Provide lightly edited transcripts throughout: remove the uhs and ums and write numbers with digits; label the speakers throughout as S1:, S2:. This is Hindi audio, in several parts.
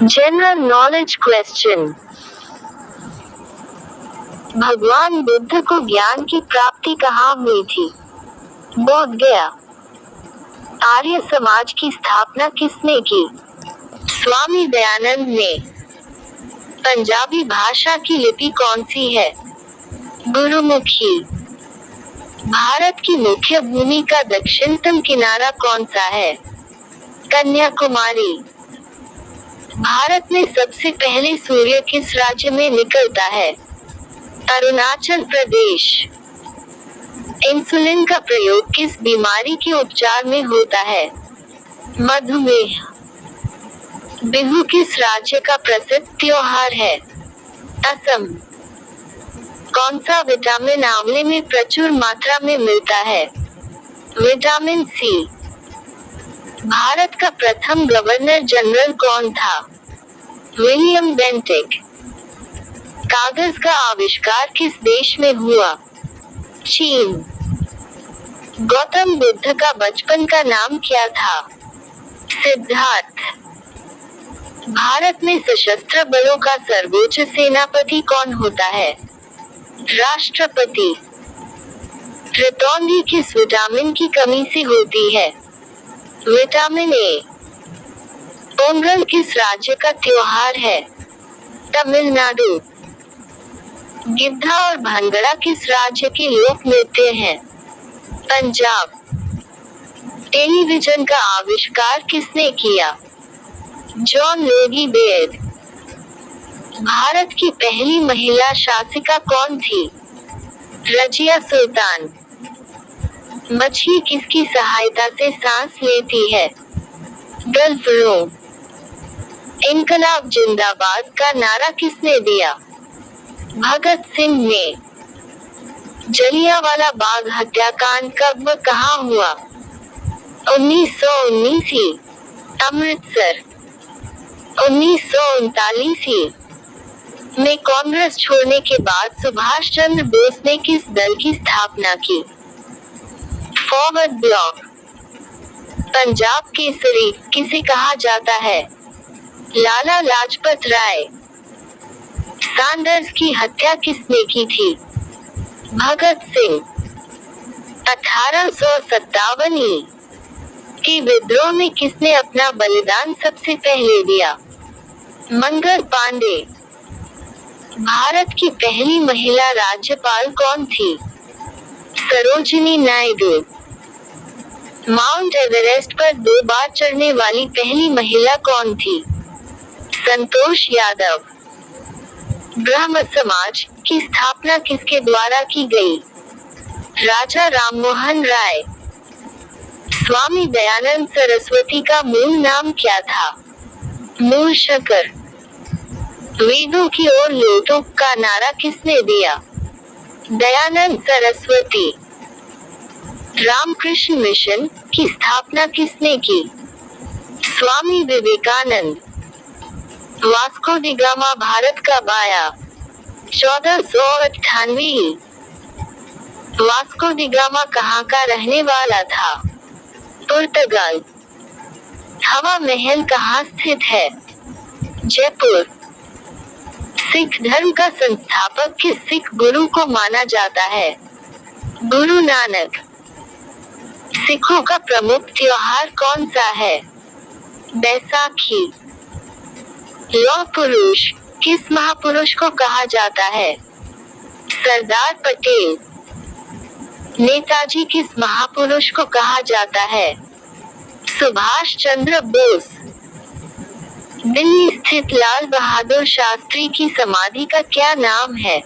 S1: General knowledge question. भगवान बुद्ध को ज्ञान की प्राप्ति कहाँ हुई थी? बोध गया। आर्य समाज की स्थापना किसने की? स्वामी दयानंद ने। पंजाबी भाषा की लिपि कौन सी है? गुरुमुखी। भारत की मुख्य भूमि का दक्षिणतम किनारा कौन सा है? कन्याकुमारी। भारत में सबसे पहले सूर्य किस राज्य में निकलता है? अरुणाचल प्रदेश। इंसुलिन का प्रयोग किस बीमारी के उपचार में होता है? मधुमेह। बिहू किस राज्य का प्रसिद्ध त्योहार है? असम। कौन सा विटामिन आंवले में प्रचुर मात्रा में मिलता है? Vitamin C. भारत का प्रथम गवर्नर जनरल कौन था? William Bentinck. कागज का आविष्कार किस देश में हुआ? चीन। गौतम बुद्ध का बचपन का नाम क्या था? सिद्धार्थ। भारत में सशस्त्र बलों का सर्वोच्च सेनापति कौन होता है? राष्ट्रपति। रतौंधी किस विटामिन की कमी से होती है? Vitamin A. पोंगल किस राज्य का त्योहार है? तमिलनाडु। गिद्धा और भंगड़ा किस राज्य के लोक नृत्य हैं? पंजाब। टेलीविजन का आविष्कार किसने किया? John Logie Baird. भारत की पहली महिला शासिका कौन थी? रजिया सुल्तान। मछली किसकी सहायता से सांस लेती है? डल्फिनों। इनकलाब जिंदाबाद का नारा किसने दिया? भगत सिंह ने। जलियांवाला बाग हत्याकांड कब व कहाँ हुआ? 1919 अमृतसर। 1939 में कांग्रेस छोड़ने के बाद सुभाष चंद्र बोस ने किस दल की स्थापना की? Forward block. पंजाब केसरी किसे कहा जाता है? लाला लाजपत राय। सैंडर्स की हत्या किसने की थी? भगत सिंह। 1857 के विद्रोह में किसने अपना बलिदान सबसे पहले दिया? मंगल पांडे। भारत की पहली महिला राज्यपाल कौन थी? सरोजिनी नायडू। माउंट एवरेस्ट पर 2 बार चढ़ने वाली पहली महिला कौन थी? संतोष यादव। ब्रह्म समाज की स्थापना किसके द्वारा की गई? राजा राममोहन राय। स्वामी दयानंद सरस्वती का मूल नाम क्या था? मूलशंकर। वेदों की ओर लौटो का नारा किसने दिया? दयानंद सरस्वती। रामकृष्ण मिशन की स्थापना किसने की? Swami Vivekananda. Vasco da Gama Bharat कब आया? 1498। वास्को डी गामा कहाँ का रहने वाला था? पुर्तगाल। हवा महल कहाँ स्थित है? जयपुर। सिख धर्म का संस्थापक किस सिख गुरु को माना जाता है? गुरु नानक। सिखों का प्रमुख त्योहार कौन सा है? बैसाखी। लौह पुरुष किस महापुरुष को कहा जाता है? सरदार पटेल। नेताजी किस महापुरुष को कहा जाता है? सुभाष चंद्र बोस। दिल्ली स्थित लाल बहादुर शास्त्री की समाधि का क्या नाम है?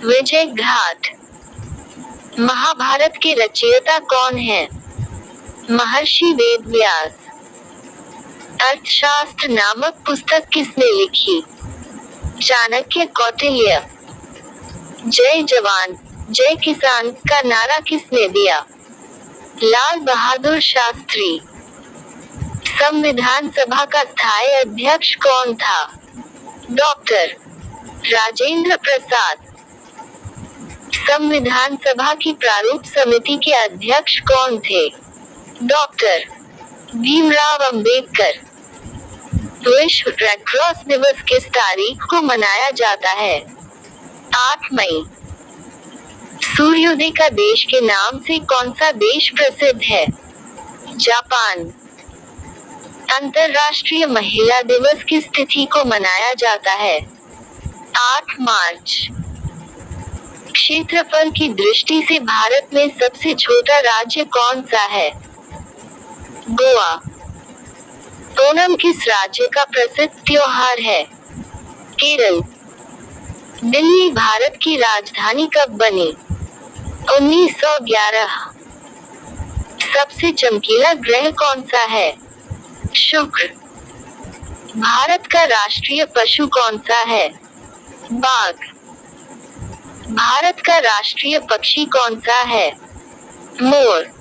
S1: विजय घाट। महाभारत के रचयिता कौन है? महर्षि वेदव्यास। अर्थशास्त्र नामक पुस्तक किसने लिखी? चाणक्य कौटिल्य। जय जवान जय किसान का नारा किसने दिया? लाल बहादुर शास्त्री। संविधान सभा का स्थायी अध्यक्ष कौन था? डॉक्टर राजेंद्र प्रसाद। संविधान सभा की प्रारूप समिति के अध्यक्ष कौन थे? डॉक्टर भीमराव अंबेडकर। विश्व रेड क्रॉस दिवस किस तारीख को मनाया जाता है? 8 मई। सूर्योदय का देश के नाम से कौन सा देश प्रसिद्ध है? जापान। अंतर्राष्ट्रीय महिला दिवस किस तिथि को मनाया जाता है? 8 मार्च। क्षेत्रफल की दृष्टि से भारत में सबसे छोटा राज्य कौन सा है? गोवा। ओणम किस राज्य का प्रसिद्ध त्योहार है? केरल। दिल्ली भारत की राजधानी कब बनी? 1911। सबसे चमकीला ग्रह कौन सा है? शुक्र। भारत का राष्ट्रीय पशु कौन सा है? बाघ। भारत का राष्ट्रीय पक्षी कौन सा है? मोर।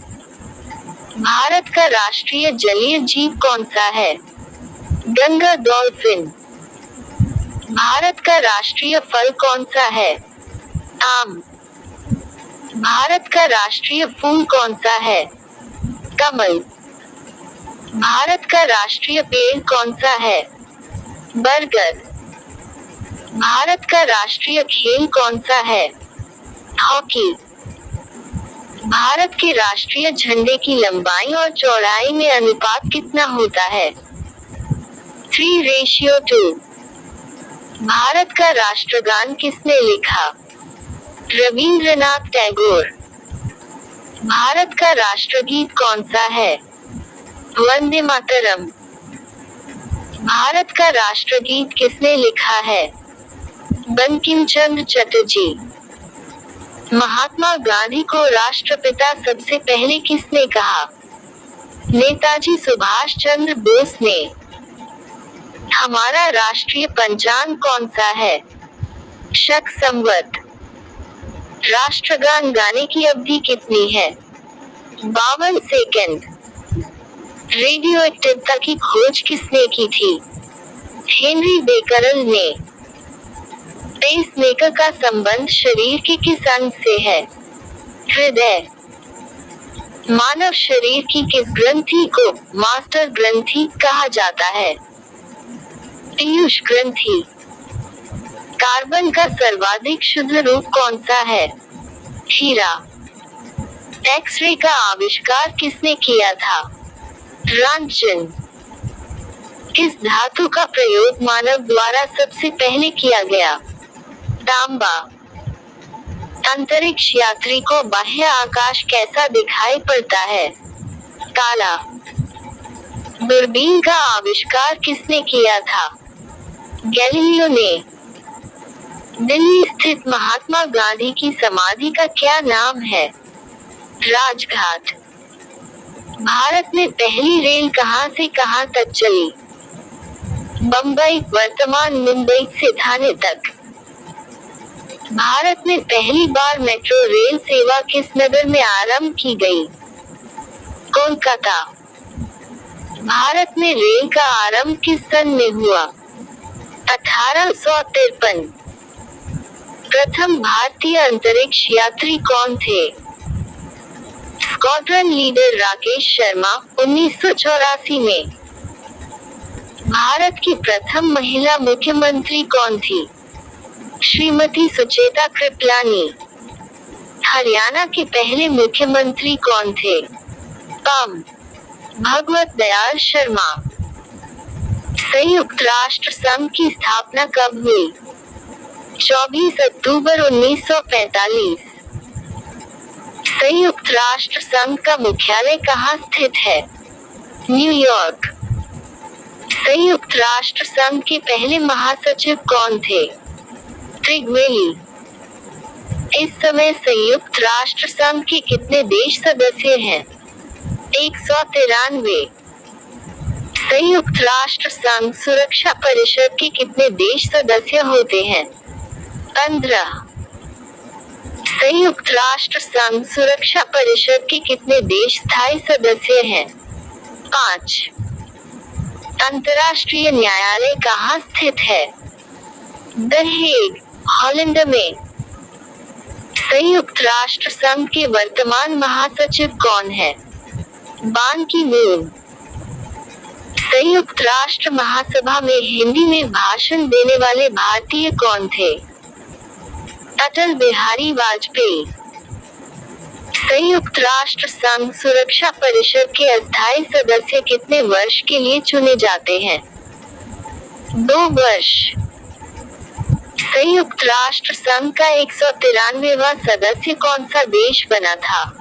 S1: भारत का राष्ट्रीय जलीय जीव कौन सा है? गंगा डॉल्फिन। भारत का राष्ट्रीय फल कौन सा है? आम। भारत का राष्ट्रीय फूल कौन सा है? कमल। भारत का राष्ट्रीय पेड़ कौन सा है? बरगद। भारत का राष्ट्रीय खेल कौन सा है? हॉकी। भारत के राष्ट्रीय झंडे की लंबाई और चौड़ाई में अनुपात कितना होता है? 3:2। भारत का राष्ट्रगान किसने लिखा? रविंद्रनाथ टैगोर। भारत का राष्ट्रगीत कौन सा है? वंदे मातरम। भारत का राष्ट्रगीत किसने लिखा है? बंकिम चंद्र चटर्जी। महात्मा गांधी को राष्ट्रपिता सबसे पहले किसने कहा? नेताजी सुभाष चंद्र बोस ने। हमारा राष्ट्रीय पंचांग कौन सा है? शक संवत। राष्ट्रगान गाने की अवधि कितनी है? 52 सेकंड। रेडियो एक्टिवता की खोज किसने की थी? हेनरी बेकरल ने। पेसमेकर का संबंध शरीर के किस अंग से है? हृदय। मानव शरीर की किस ग्रंथि को मास्टर ग्रंथि कहा जाता है? पीयूष ग्रंथि। कार्बन का सर्वाधिक शुद्ध रूप कौन सा है? हीरा। एक्स-रे का आविष्कार किसने किया था? रॉन्टगेन। किस धातु का प्रयोग मानव द्वारा सबसे पहले किया गया? तांबा। अंतरिक्ष यात्री को बाह्य आकाश कैसा दिखाई पड़ता है? काला। दूरबीन का आविष्कार किसने किया था? गैलीलियो ने। दिल्ली स्थित महात्मा गांधी की समाधि का क्या नाम है? राजघाट। भारत में पहली रेल कहां से कहां तक चली? बम्बई वर्तमान मुंबई से थाने तक। भारत में पहली बार मेट्रो रेल सेवा किस नगर में आरंभ की गई? कोलकाता। भारत में रेल का आरंभ किस सन में हुआ? 1853। प्रथम भारतीय अंतरिक्ष यात्री कौन थे? स्क्वाड्रन लीडर राकेश शर्मा 1984 में। भारत की प्रथम महिला मुख्यमंत्री कौन थी? श्रीमती सुचेता कृपलानी। हरियाणा के पहले मुख्यमंत्री कौन थे? पं. भगवत दयाल शर्मा। संयुक्त राष्ट्र संघ की स्थापना कब हुई? 24 अक्टूबर 1945। संयुक्त राष्ट्र संघ का मुख्यालय कहाँ स्थित है? न्यूयॉर्क। संयुक्त राष्ट्र संघ के पहले महासचिव कौन थे? त्रिगवेली। इस समय संयुक्त राष्ट्र संघ के कितने देश सदस्य हैं? 193। संयुक्त राष्ट्र संघ सुरक्षा परिषद के कितने देश सदस्य होते हैं? 15। संयुक्त राष्ट्र संघ सुरक्षा परिषद के कितने देश स्थायी सदस्य हैं? 5। अंतर्राष्ट्रीय न्यायालय कहाँ स्थित है? द हेग, हॉलैंड में। संयुक्त राष्ट्र संघ के वर्तमान महासचिव कौन है? बान की मून। संयुक्त राष्ट्र महासभा में हिंदी में भाषण देने वाले भारतीय कौन थे? अटल बिहारी वाजपेयी। संयुक्त राष्ट्र संघ सुरक्षा परिषद के अस्थायी सदस्य कितने वर्ष के लिए चुने जाते हैं? 2 वर्ष। संयुक्त राष्ट्र संघ का 193वां सदस्य कौन सा देश बना था?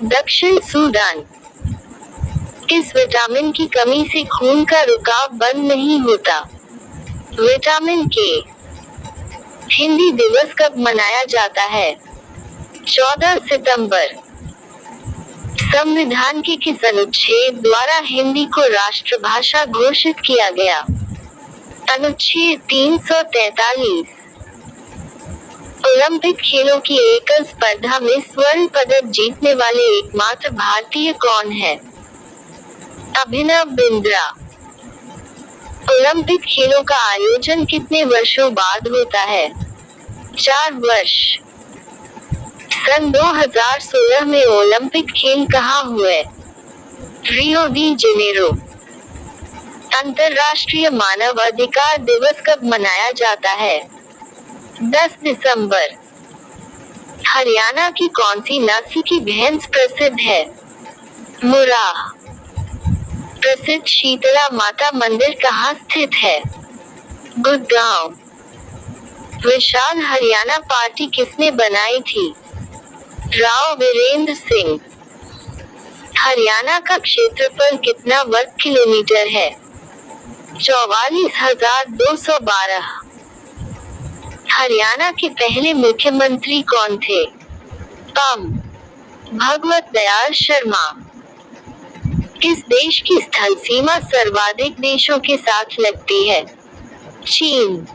S1: दक्षिण सूडान। किस विटामिन की कमी से खून का रुकाव बंद नहीं होता? विटामिन के। हिंदी दिवस कब मनाया जाता है? 14 सितंबर। संविधान के किस अनुच्छेद द्वारा हिंदी को राष्ट्रभाषा घोषित किया गया? अनुच्छेद 343। ओलंपिक खेलों की एकल स्पर्धा में स्वर्ण पदक जीतने वाले एकमात्र भारतीय कौन है? अभिनव बिंद्रा। ओलंपिक खेलों का आयोजन कितने वर्षों बाद होता है? 4 वर्ष। सन 2016 में ओलंपिक खेल कहाँ हुए? Rio de Janeiro. अंतर्राष्ट्रीय मानव अधिकार दिवस कब मनाया जाता है? 10 दिसंबर। हरियाणा की कौन सी नस्ल की भैंस प्रसिद्ध है? मुर्राह। प्रसिद्ध शीतला माता मंदिर कहाँ स्थित है? गुड़गांव। विशाल हरियाणा पार्टी किसने बनाई थी? राव वीरेंद्र सिंह। हरियाणा का क्षेत्रफल कितना वर्ग किलोमीटर है? 44,212। हरियाणा के पहले मुख्यमंत्री कौन थे? पं. भगवत दयाल शर्मा। किस देश की स्थल सीमा सर्वाधिक देशों के साथ लगती है? चीन।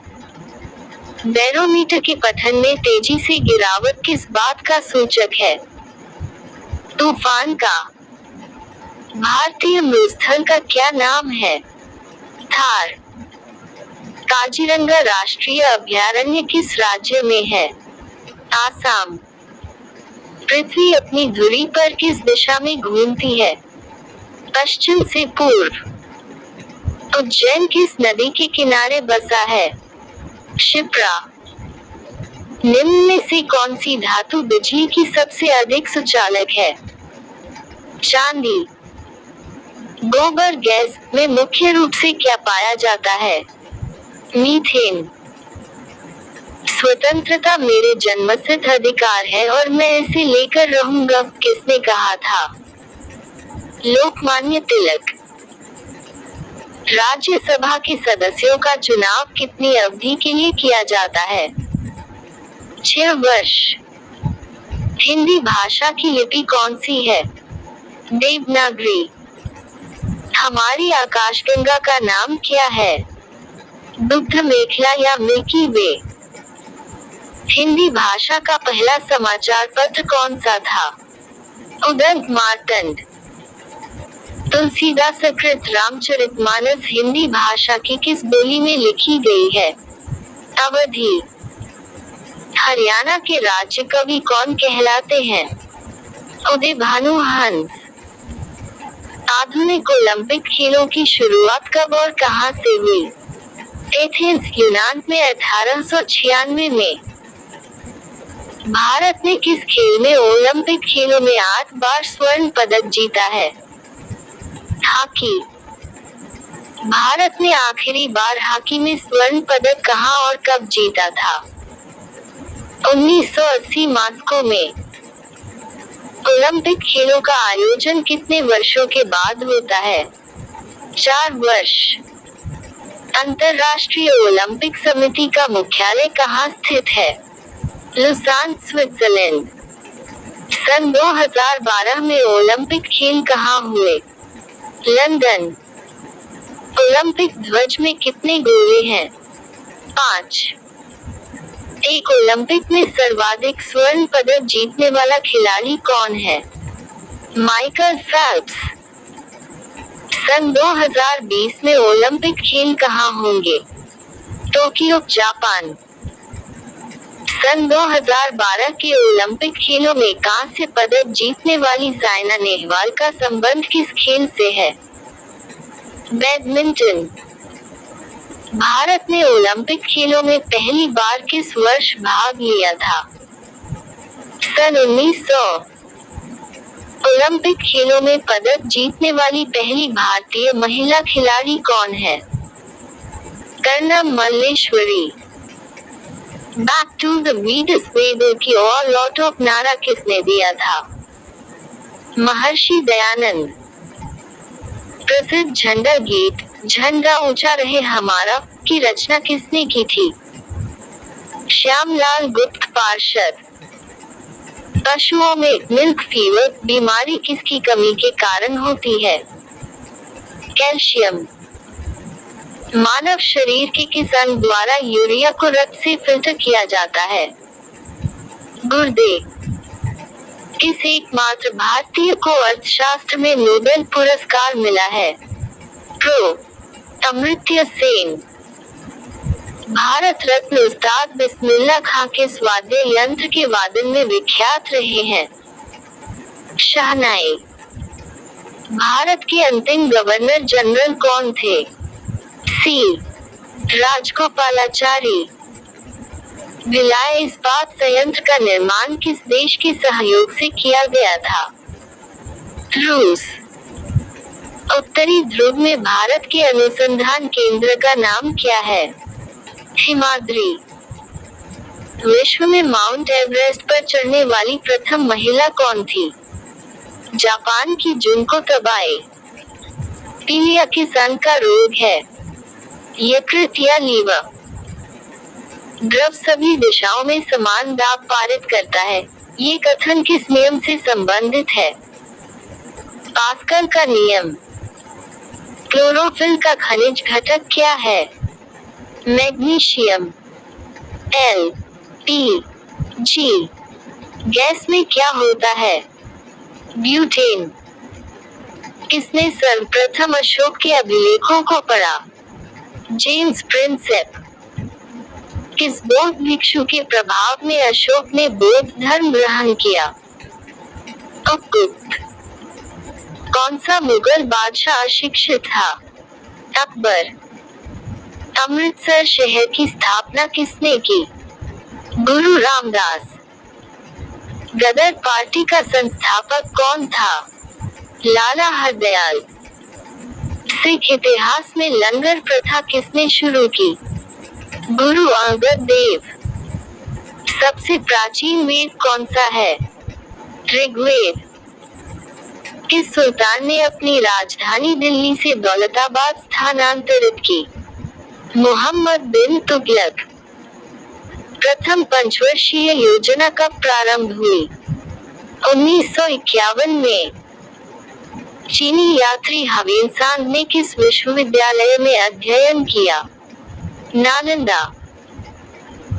S1: बैरोमीटर के पठन में तेजी से गिरावट किस बात का सूचक है? तूफान का। भारतीय मृस्थल का क्या नाम है? थार। काजीरंगा राष्ट्रीय अभयारण्य किस राज्य में है? आसाम। पृथ्वी अपनी धुरी पर किस दिशा में घूमती है? पश्चिम से पूर्व। उज्जैन किस नदी के किनारे बसा है? शिप्रा। निम्न में से कौन सी धातु बिजली की सबसे अधिक सुचालक है? चांदी। गोबर गैस में मुख्य रूप से क्या पाया जाता है? मीथेन। स्वतंत्रता मेरे जन्मसिद्ध अधिकार है और मैं इसे लेकर रहूंगा, किसने कहा था? लोकमान्य तिलक। राज्यसभा के सदस्यों का चुनाव कितनी अवधि के लिए किया जाता है? 6 वर्ष। हिंदी भाषा की लिपि कौन सी है? देवनागरी। हमारी आकाशगंगा का नाम क्या है? दुग्ध मेखला या मिल्की वे। हिंदी भाषा का पहला समाचार पत्र कौन सा था? उदंत मार्तंड। तुलसीदास कृत रामचरितमानस हिंदी भाषा की किस बोली में लिखी गई है? अवधी। हरियाणा के राज्य कवि कौन कहलाते हैं? उदय भानु हंस। आधुनिक ओलंपिक खेलों की शुरुआत कब और कहां से हुई? एथेंस यूनान में 1896 में। भारत ने किस खेल में ओलंपिक खेलों में 8 बार स्वर्ण पदक जीता है? हॉकी। भारत ने आखिरी बार हॉकी में स्वर्ण पदक कहां और कब जीता था? 1980 मॉस्को में। ओलंपिक खेलों का आयोजन कितने वर्षों के बाद होता है? 4 वर्ष। अंतर्राष्ट्रीय ओलंपिक समिति का मुख्यालय कहाँ स्थित है? Lausanne, Switzerland. सन 2012 में ओलंपिक खेल कहाँ हुए? लंदन। ओलंपिक ध्वज में कितने गोले हैं? 5। एक ओलंपिक में सर्वाधिक स्वर्ण पदक जीतने वाला खिलाड़ी कौन है? Michael Phelps. सन 2020 में ओलंपिक खेल कहाँ होंगे? Tokyo, Japan. सन 2012 के ओलंपिक खेलों में कांस्य पदक जीतने वाली साइना नेहवाल का संबंध किस खेल से है? बैडमिंटन। भारत ने ओलंपिक खेलों में पहली बार किस वर्ष भाग लिया था? सन 1900। ओलंपिक खेलों में पदक जीतने वाली पहली भारतीय महिला खिलाड़ी कौन है? Karnam Malleswari. Back to the Vedas वेदों की ओर लौटो नारा किसने दिया था? महर्षि दयानंद। प्रसिद्ध झंडा गीत झंडा ऊंचा रहे हमारा की रचना किसने की थी? श्यामलाल गुप्त पार्षद। पशुओं में मिल्क फीवर बीमारी किसकी कमी के कारण होती है? कैल्शियम। मानव शरीर के किस अंग द्वारा यूरिया को रक्त से फिल्टर किया जाता है? गुर्दे। किस एकमात्र भारतीय को अर्थशास्त्र में नोबेल पुरस्कार मिला है? प्रो अमर्त्य सेन। भारत रत्न उस्ताद बिस्मिल्लाह खां किस वाद्य यंत्र के वादन में विख्यात रहे हैं? शहनाई। भारत के अंतिम गवर्नर जनरल कौन थे? सी राजगोपालाचारी। भिलाई इस्पात संयंत्र का निर्माण किस देश के सहयोग से किया गया था? रूस। उत्तरी ध्रुव में भारत के अनुसंधान केंद्र का नाम क्या है? हिमाद्री। विश्व में माउंट एवरेस्ट पर चढ़ने वाली प्रथम महिला कौन थी? जापान की जुनको तबाई। पीलिया किस अंग का रोग है? यकृत या लीवर। द्रव सभी दिशाओं में समान दाब पारित करता है, ये कथन किस नियम से संबंधित है? पास्कल का नियम। क्लोरोफिल का खनिज घटक क्या है? Magnesium. L P G gas में क्या होता है? ब्यूटेन। किसने सर्वप्रथम अशोक के अभिलेखों को पढ़ा? James Prinsep. किस बौद्ध भिक्षु के प्रभाव में अशोक ने बौद्ध धर्म ग्रहण किया? उपगुप्त। कौन सा मुगल बादशाह अशिक्षित था? अकबर। अमृतसर शहर की स्थापना किसने की? गुरु रामदास। गदर पार्टी का संस्थापक कौन था? लाला हरदयाल। सिख इतिहास में लंगर प्रथा किसने शुरू की? गुरु अंगद देव। सबसे प्राचीन वेद कौन सा है? ऋग्वेद। किस सुल्तान ने अपनी राजधानी दिल्ली से दौलताबाद स्थानांतरित की? मोहम्मद बिन तुगलक। प्रथम पंचवर्षीय योजना कब प्रारंभ हुई? 1951 में। चीनी यात्री हवेनसांग ने किस विश्वविद्यालय में अध्ययन किया? नालंदा।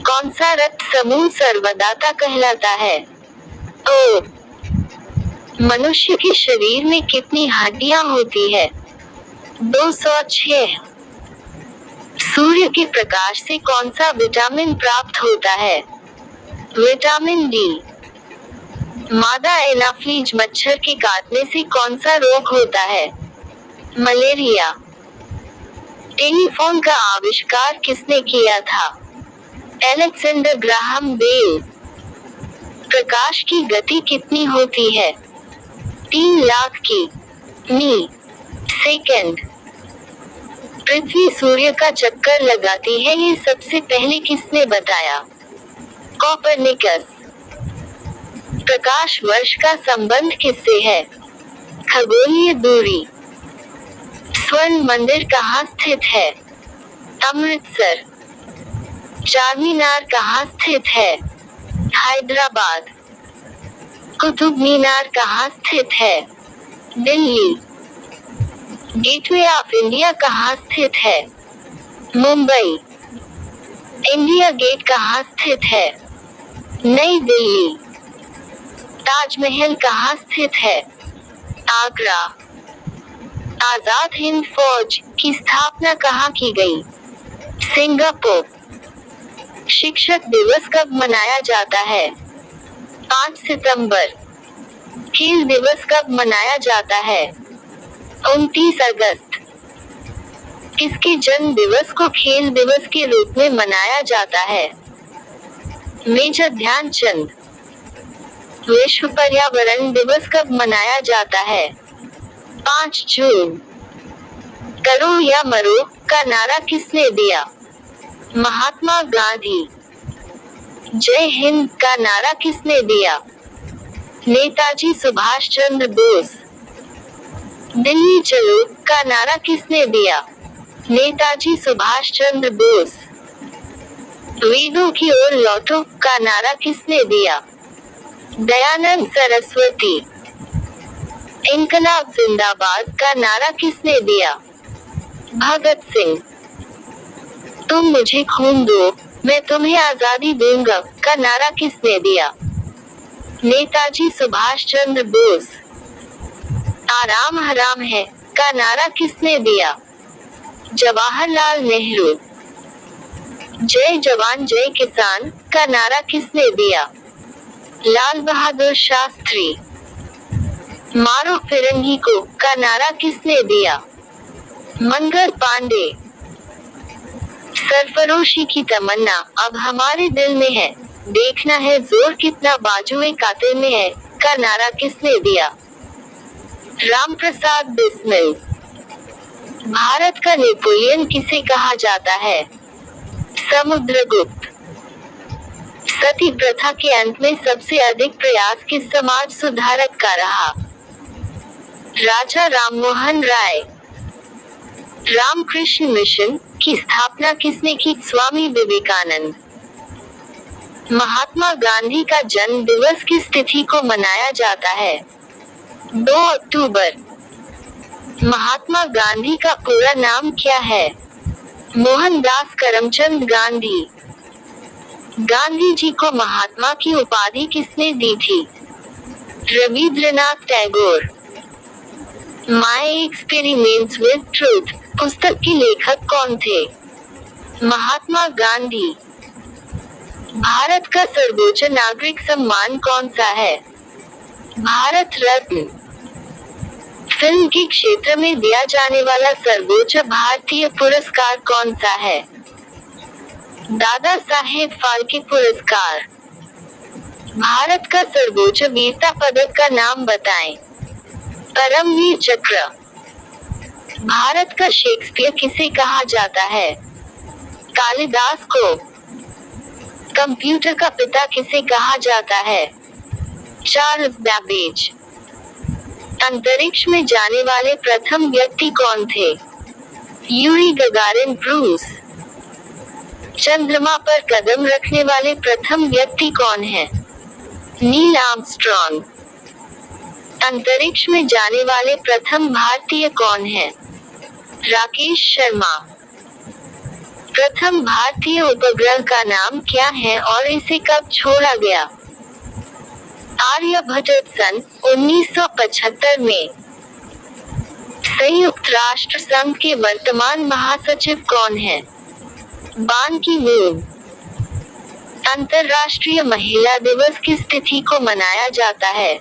S1: कौन सा रक्त समूह सर्वदाता कहलाता है? ओ। मनुष्य के शरीर में कितनी हड्डियां होती है? 206। सूर्य के प्रकाश से कौन सा विटामिन प्राप्त होता है? Vitamin D. मादा एनाफ्लीज मच्छर के काटने से कौन सा रोग होता है? मलेरिया। टेलीफोन का आविष्कार किसने किया था? Alexander Graham bell. प्रकाश की गति कितनी होती है? 3 लाख की मी सेकंड। पृथ्वी सूर्य का चक्कर लगाती है, ये सबसे पहले किसने बताया? कोपरनिकस। प्रकाश वर्ष का संबंध किससे है? खगोलीय दूरी। स्वर्ण मंदिर कहाँ स्थित है? अमृतसर। चारमीनार कहाँ स्थित है? हैदराबाद। कुतुब मीनार कहाँ स्थित है? दिल्ली। गेटवे ऑफ इंडिया कहाँ स्थित है? मुंबई। इंडिया गेट कहाँ स्थित है? नई दिल्ली। ताजमहल कहाँ स्थित है? आगरा। आजाद हिंद फौज की स्थापना कहाँ की गई? सिंगापुर। शिक्षक दिवस कब मनाया जाता है? 5 सितंबर। खेल दिवस कब मनाया जाता है? 29 अगस्त। किसके जन्म दिवस को खेल दिवस के रूप में मनाया जाता है? मेजर ध्यानचंद। विश्व पर्यावरण दिवस कब मनाया जाता है? 5 जून। करो या मरो का नारा किसने दिया? महात्मा गांधी। जय हिंद का नारा किसने दिया? नेताजी सुभाष चंद्र बोस। दिल्ली चलो का नारा किसने दिया? नेताजी सुभाष चंद्र बोस। वेदों की ओर लौटो का नारा किसने दिया? दयानंद सरस्वती। इनकलाब जिंदाबाद का नारा किसने दिया? भगत सिंह। तुम मुझे खून दो, मैं तुम्हें आजादी दूंगा का नारा किसने दिया? नेताजी सुभाष चंद्र बोस। आराम हराम है का नारा किसने दिया? जवाहरलाल नेहरू। जय जवान जय किसान का नारा किसने दिया? लाल बहादुर शास्त्री। मारो फिरंगी को का नारा किसने दिया? मंगल पांडे। सरफरोशी की तमन्ना अब हमारे दिल में है, देखना है जोर कितना बाजुए कातिल में है का नारा किसने दिया? राम प्रसाद बिस्मिल। भारत का नेपोलियन किसे कहा जाता है? समुद्रगुप्त। सती प्रथा के अंत में सबसे अधिक प्रयास किस समाज सुधारक का रहा? राजा राममोहन राय। रामकृष्ण मिशन की स्थापना किसने की? स्वामी विवेकानंद। महात्मा गांधी का जन्म दिवस किस तिथि को मनाया जाता है? 2 अक्टूबर। महात्मा गांधी का पूरा नाम क्या है? मोहनदास करमचंद गांधी। गांधी जी को महात्मा की उपाधि किसने दी थी? Rabindranath Tagore. My experiments with truth पुस्तक के लेखक कौन थे? महात्मा गांधी। भारत का सर्वोच्च नागरिक सम्मान कौन सा है? भारत रत्न। फिल्म के क्षेत्र में दिया जाने वाला सर्वोच्च भारतीय पुरस्कार कौन सा है? दादा साहेब फाल्के पुरस्कार। भारत का सर्वोच्च वीरता पदक का नाम बताएं। परमवीर चक्र। भारत का शेक्सपियर किसे कहा जाता है? कालिदास को। कंप्यूटर का पिता किसे कहा जाता है? Charles Babbage. अंतरिक्ष में जाने वाले प्रथम व्यक्ति कौन थे? यूरी गगारिन रूस। चंद्रमा पर कदम रखने वाले प्रथम व्यक्ति कौन है? Neil Armstrong. अंतरिक्ष में जाने वाले प्रथम भारतीय कौन है? राकेश शर्मा। प्रथम भारतीय उपग्रह का नाम क्या है और इसे कब छोड़ा गया? आर्यभट्ट सन 1975 में। संयुक्त राष्ट्र संघ के वर्तमान महासचिव कौन है? बान की मून। अंतर्राष्ट्रीय महिला दिवस किस तिथि को मनाया जाता है?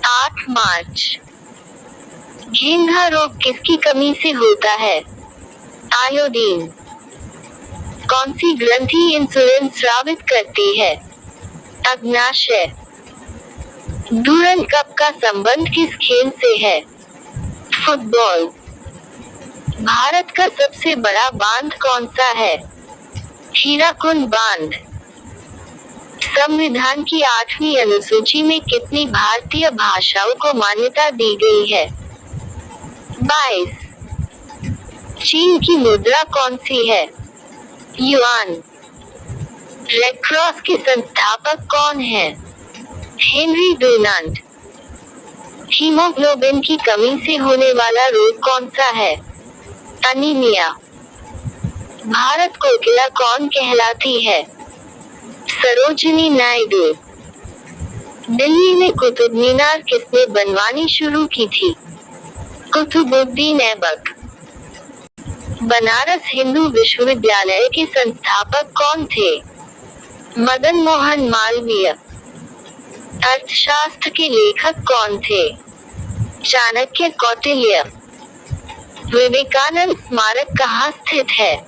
S1: 8 मार्च। घेंघा रोग किसकी कमी से होता है? आयोडीन। कौन सी ग्रंथि इंसुलिन स्रावित करती है? अग्नाशय। डूरंड कप का संबंध किस खेल से है? फुटबॉल। भारत का सबसे बड़ा बांध कौन सा है? हीराकुंड बांध। संविधान की 8वीं अनुसूची में कितनी भारतीय भाषाओं को मान्यता दी गई है? 22। चीन की मुद्रा कौन सी है? युआन। रेड क्रॉस के संस्थापक कौन है? Henry Dunant. हीमोग्लोबिन की कमी से होने वाला रोग कौन सा है? अनीमिया। भारत कोकिला कौन कहलाती है? सरोजिनी नायडू। दिल्ली में कुतुब मीनार किसने बनवानी शुरू की थी? कुतुबुद्दीन ऐबक। बनारस हिंदू विश्वविद्यालय के संस्थापक कौन थे? मदन मोहन मालवीय। अर्थशास्त्र के लेखक कौन थे? चाणक्य कौटिल्य। विवेकानंद स्मारक कहाँ स्थित है?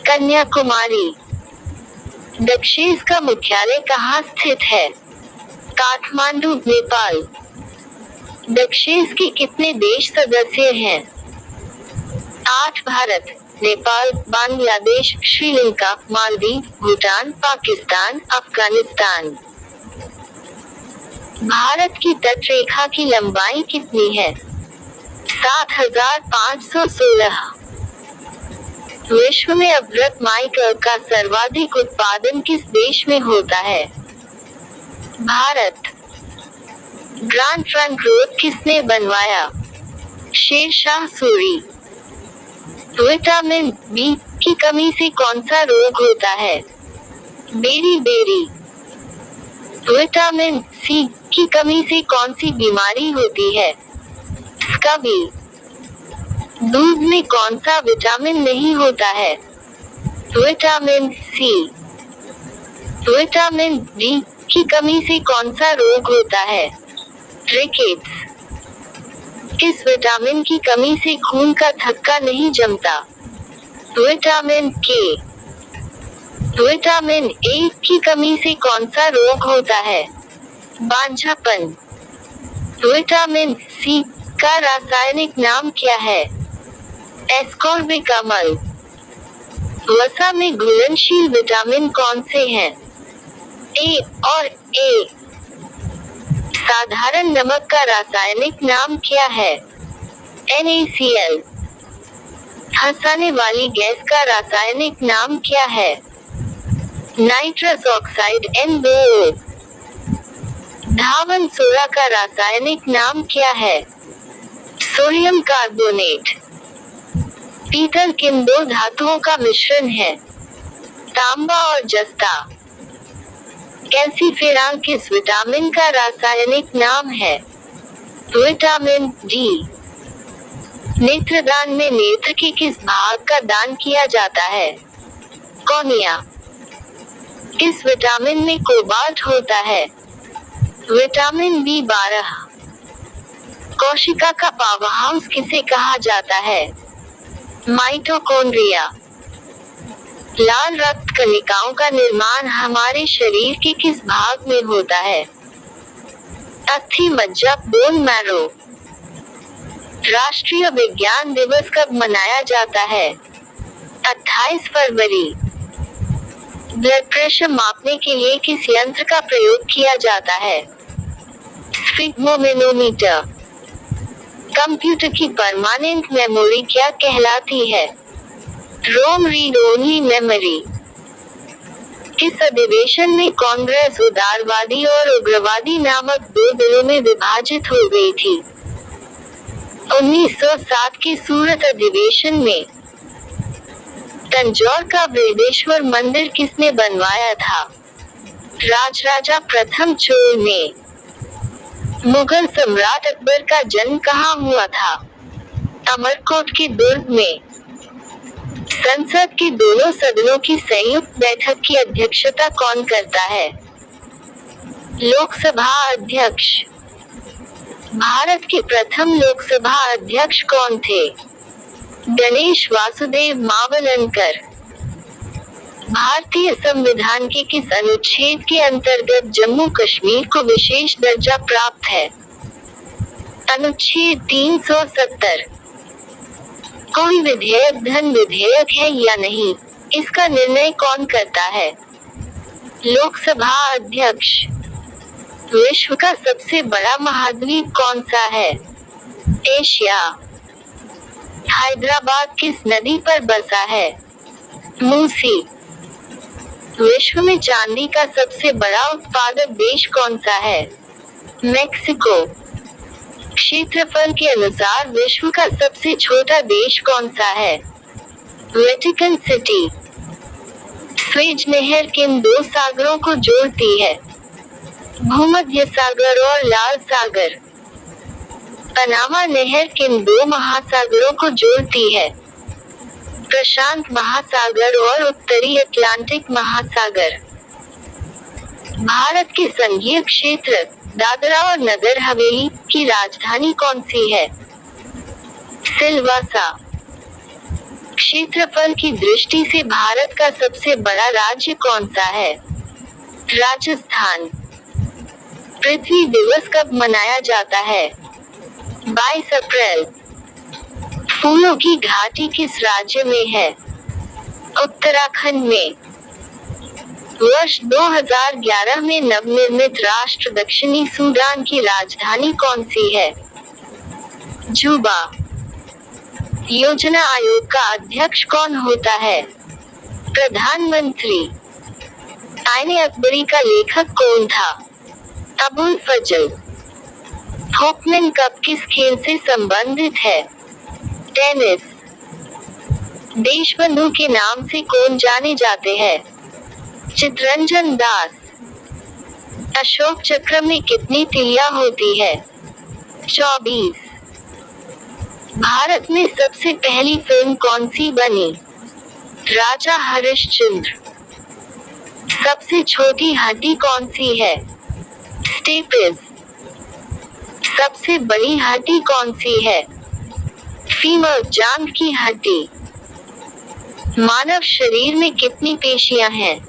S1: कन्याकुमारी। दक्षेस का मुख्यालय कहाँ स्थित है? काठमांडू, नेपाल। दक्षेस के कितने देश सदस्य हैं? 8। भारत, नेपाल, बांग्लादेश, श्रीलंका, मालदीव, भूटान, पाकिस्तान, अफगानिस्तान। भारत की तटरेखा की लंबाई कितनी है? 7516। विश्व में अवृत माइका का सर्वाधिक उत्पादन किस देश में होता है? भारत। ग्रांड ट्रंक रोड किसने बनवाया? शेरशाह सूरी। विटामिन बी की कमी से कौन सा रोग होता है? बेरी। विटामिन सी की कमी से कौन सी बीमारी होती है? स्कबी। दूध में कौन सा विटामिन नहीं होता है? Vitamin C. विटामिन डी की कमी से कौन सा रोग होता है? रिकेट्स। किस विटामिन की कमी से खून का थक्का नहीं जमता? विटामिन के। विटामिन ए की कमी से कौन सा रोग होता है? बांझापन। विटामिन सी का रासायनिक नाम क्या है? एस्कॉर्बिक अम्ल। वसा में घुलनशील विटामिन कौन से हैं? ए और ए। साधारण नमक का रासायनिक नाम क्या है? NaCl। हंसाने वाली गैस का रासायनिक नाम क्या है? Nitrous oxide NaO। धावन सोडा का रासायनिक नाम क्या है? Sodium carbonate. पीतल किन दो धातुओं का मिश्रण है? तांबा और जस्ता। कैल्सीफेरॉल किस विटामिन का रासायनिक नाम है? Vitamin D. नेत्रदान में नेत्र के किस भाग का दान किया जाता है? कॉर्निया। किस विटामिन में कोबाल्ट होता है? Vitamin B12। कोशिका का पावर हाउस किसे कहा जाता है? माइटोकॉन्ड्रिया। लाल रक्त कणिकाओं का निर्माण हमारे शरीर के किस भाग में होता है? अस्थि मज्जा, बोन मैरो। राष्ट्रीय विज्ञान दिवस कब मनाया जाता है? 28 फरवरी। ब्लड प्रेशर मापने के लिए किस यंत्र का प्रयोग किया जाता है? स्फिग्मोमेनोमीटर। कंप्यूटर की परमानेंट मेमोरी क्या कहलाती है? रोम रीड ओनली मेमोरी। किस अधिवेशन में कांग्रेस उदारवादी और उग्रवादी नामक दो दलों में विभाजित हो गई थी? 1907 के सूरत अधिवेशन में। तंजौर का बृहदेश्वर मंदिर किसने बनवाया था? राजराजा प्रथम चोल ने। मुगल सम्राट अकबर का जन्म कहाँ हुआ था? अमरकोट के दुर्ग में। संसद के दोनों सदनों की संयुक्त बैठक की अध्यक्षता कौन करता है? लोकसभा अध्यक्ष। भारत के प्रथम लोकसभा अध्यक्ष कौन थे? गणेश वासुदेव मावलंकर। भारतीय संविधान के किस अनुच्छेद के अंतर्गत जम्मू कश्मीर को विशेष दर्जा प्राप्त है? अनुच्छेद 370। कोई विधेयक धन विधेयक है या नहीं, इसका निर्णय कौन करता है? लोकसभा अध्यक्ष। विश्व का सबसे बड़ा महाद्वीप कौन सा है? एशिया। हैदराबाद किस नदी पर बसा है? मूसी। विश्व में चांदी का सबसे बड़ा उत्पादक देश कौन सा है? मेक्सिको। क्षेत्रफल के अनुसार विश्व का सबसे छोटा देश कौन सा है? Vatican city. स्वेज नहर किन दो सागरों को जोड़ती है? भूमध्य सागर और लाल सागर। पनामा नहर किन दो महासागरों को जोड़ती है? प्रशांत महासागर और उत्तरी अटलांटिक महासागर। भारत के संघीय क्षेत्र दादरा और नगर हवेली की राजधानी कौन सी है? सिलवासा। क्षेत्रफल की दृष्टि से भारत का सबसे बड़ा राज्य कौन सा है? राजस्थान। पृथ्वी दिवस कब मनाया जाता है? 22 अप्रैल। फूलों की घाटी किस राज्य में है? उत्तराखंड में। वर्ष 2011 में नवनिर्मित राष्ट्र दक्षिणी सूडान की राजधानी कौन सी है? juba। योजना आयोग का अध्यक्ष कौन होता है? प्रधानमंत्री। आईने अकबरी का लेखक कौन था? अबुल फजल। होपमैन कप किस खेल से संबंधित है? टेनिस। देशबंधु के नाम से कौन जाने जाते हैं? चितरंजन दास। अशोक चक्र में कितनी तिलियां होती है? 24। भारत में सबसे पहली फिल्म कौन सी बनी? राजा हरिश्चंद्र। सबसे छोटी हड्डी कौन सी है? स्टेपिस। सबसे बड़ी हड्डी कौन सी है? फीमर, जांघ की हड्डी। मानव शरीर में कितनी पेशियां हैं?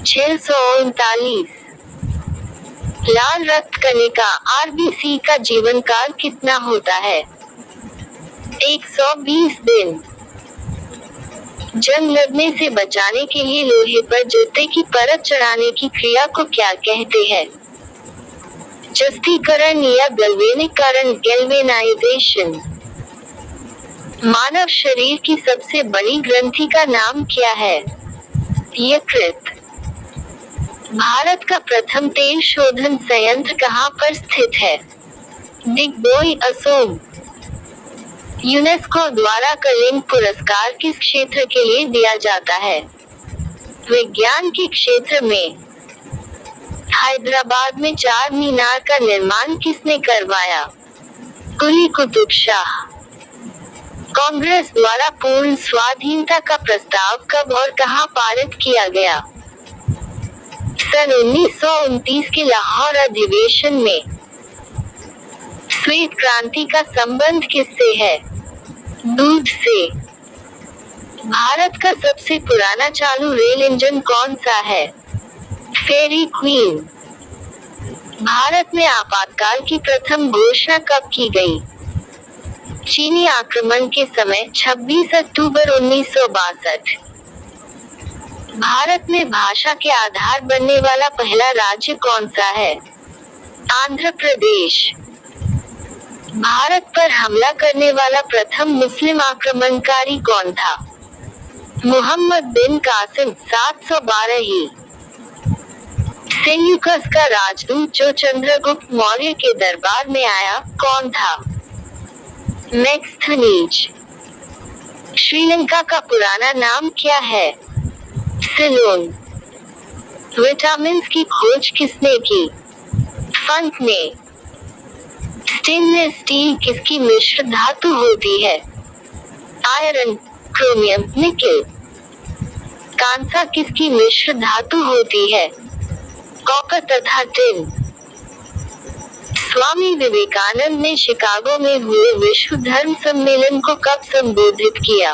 S1: 639। लाल रक्त कणिका आरबीसी का जीवन काल कितना होता है? 120 दिन। जंग लगने से बचाने के लिए लोहे पर जस्ते की परत चढ़ाने की क्रिया को क्या कहते हैं? जस्तीकरण या गैल्वेनिकरण, गैल्वेनाइजेशन। मानव शरीर की सबसे बड़ी ग्रंथि का नाम क्या है? यकृत। भारत का प्रथम तेल शोधन संयंत्र कहाँ पर स्थित है? डिगबोई, असोम। यूनेस्को द्वारा कलिंग पुरस्कार किस क्षेत्र के लिए दिया जाता है? विज्ञान के क्षेत्र में। हैदराबाद में चार मीनार का निर्माण किसने करवाया? कुली कुतुब शाह। कांग्रेस द्वारा पूर्ण स्वाधीनता का प्रस्ताव कब और कहां पारित किया गया? सन 1929 के लाहौर अधिवेशन में। श्वेत क्रांति का संबंध किससे है? दूध से। भारत का सबसे पुराना चालू रेल इंजन कौन सा है? फेरी क्वीन। भारत में आपातकाल की प्रथम घोषणा कब की गई? चीनी आक्रमण के समय 26 अक्टूबर 1962। भारत में भाषा के आधार बनने वाला पहला राज्य कौन सा है? आंध्र प्रदेश। भारत पर हमला करने वाला प्रथम मुस्लिम आक्रमणकारी कौन था? मोहम्मद बिन कासिम। 712 ही। सेल्यूकस का राजदूत जो चंद्रगुप्त मौर्य के दरबार में आया, कौन था? मैक्स्थनीज। श्रीलंका का पुराना नाम क्या है? सिलोन। विटामिन की खोज किसने की? फंक ने। स्टेनलेस स्टील किसकी मिश्र धातु होती है? Iron, chromium, nickel. कांसा किसकी मिश्र धातु होती है? कॉपर तथा टिन। स्वामी विवेकानंद ने शिकागो में हुए विश्व धर्म सम्मेलन को कब संबोधित किया?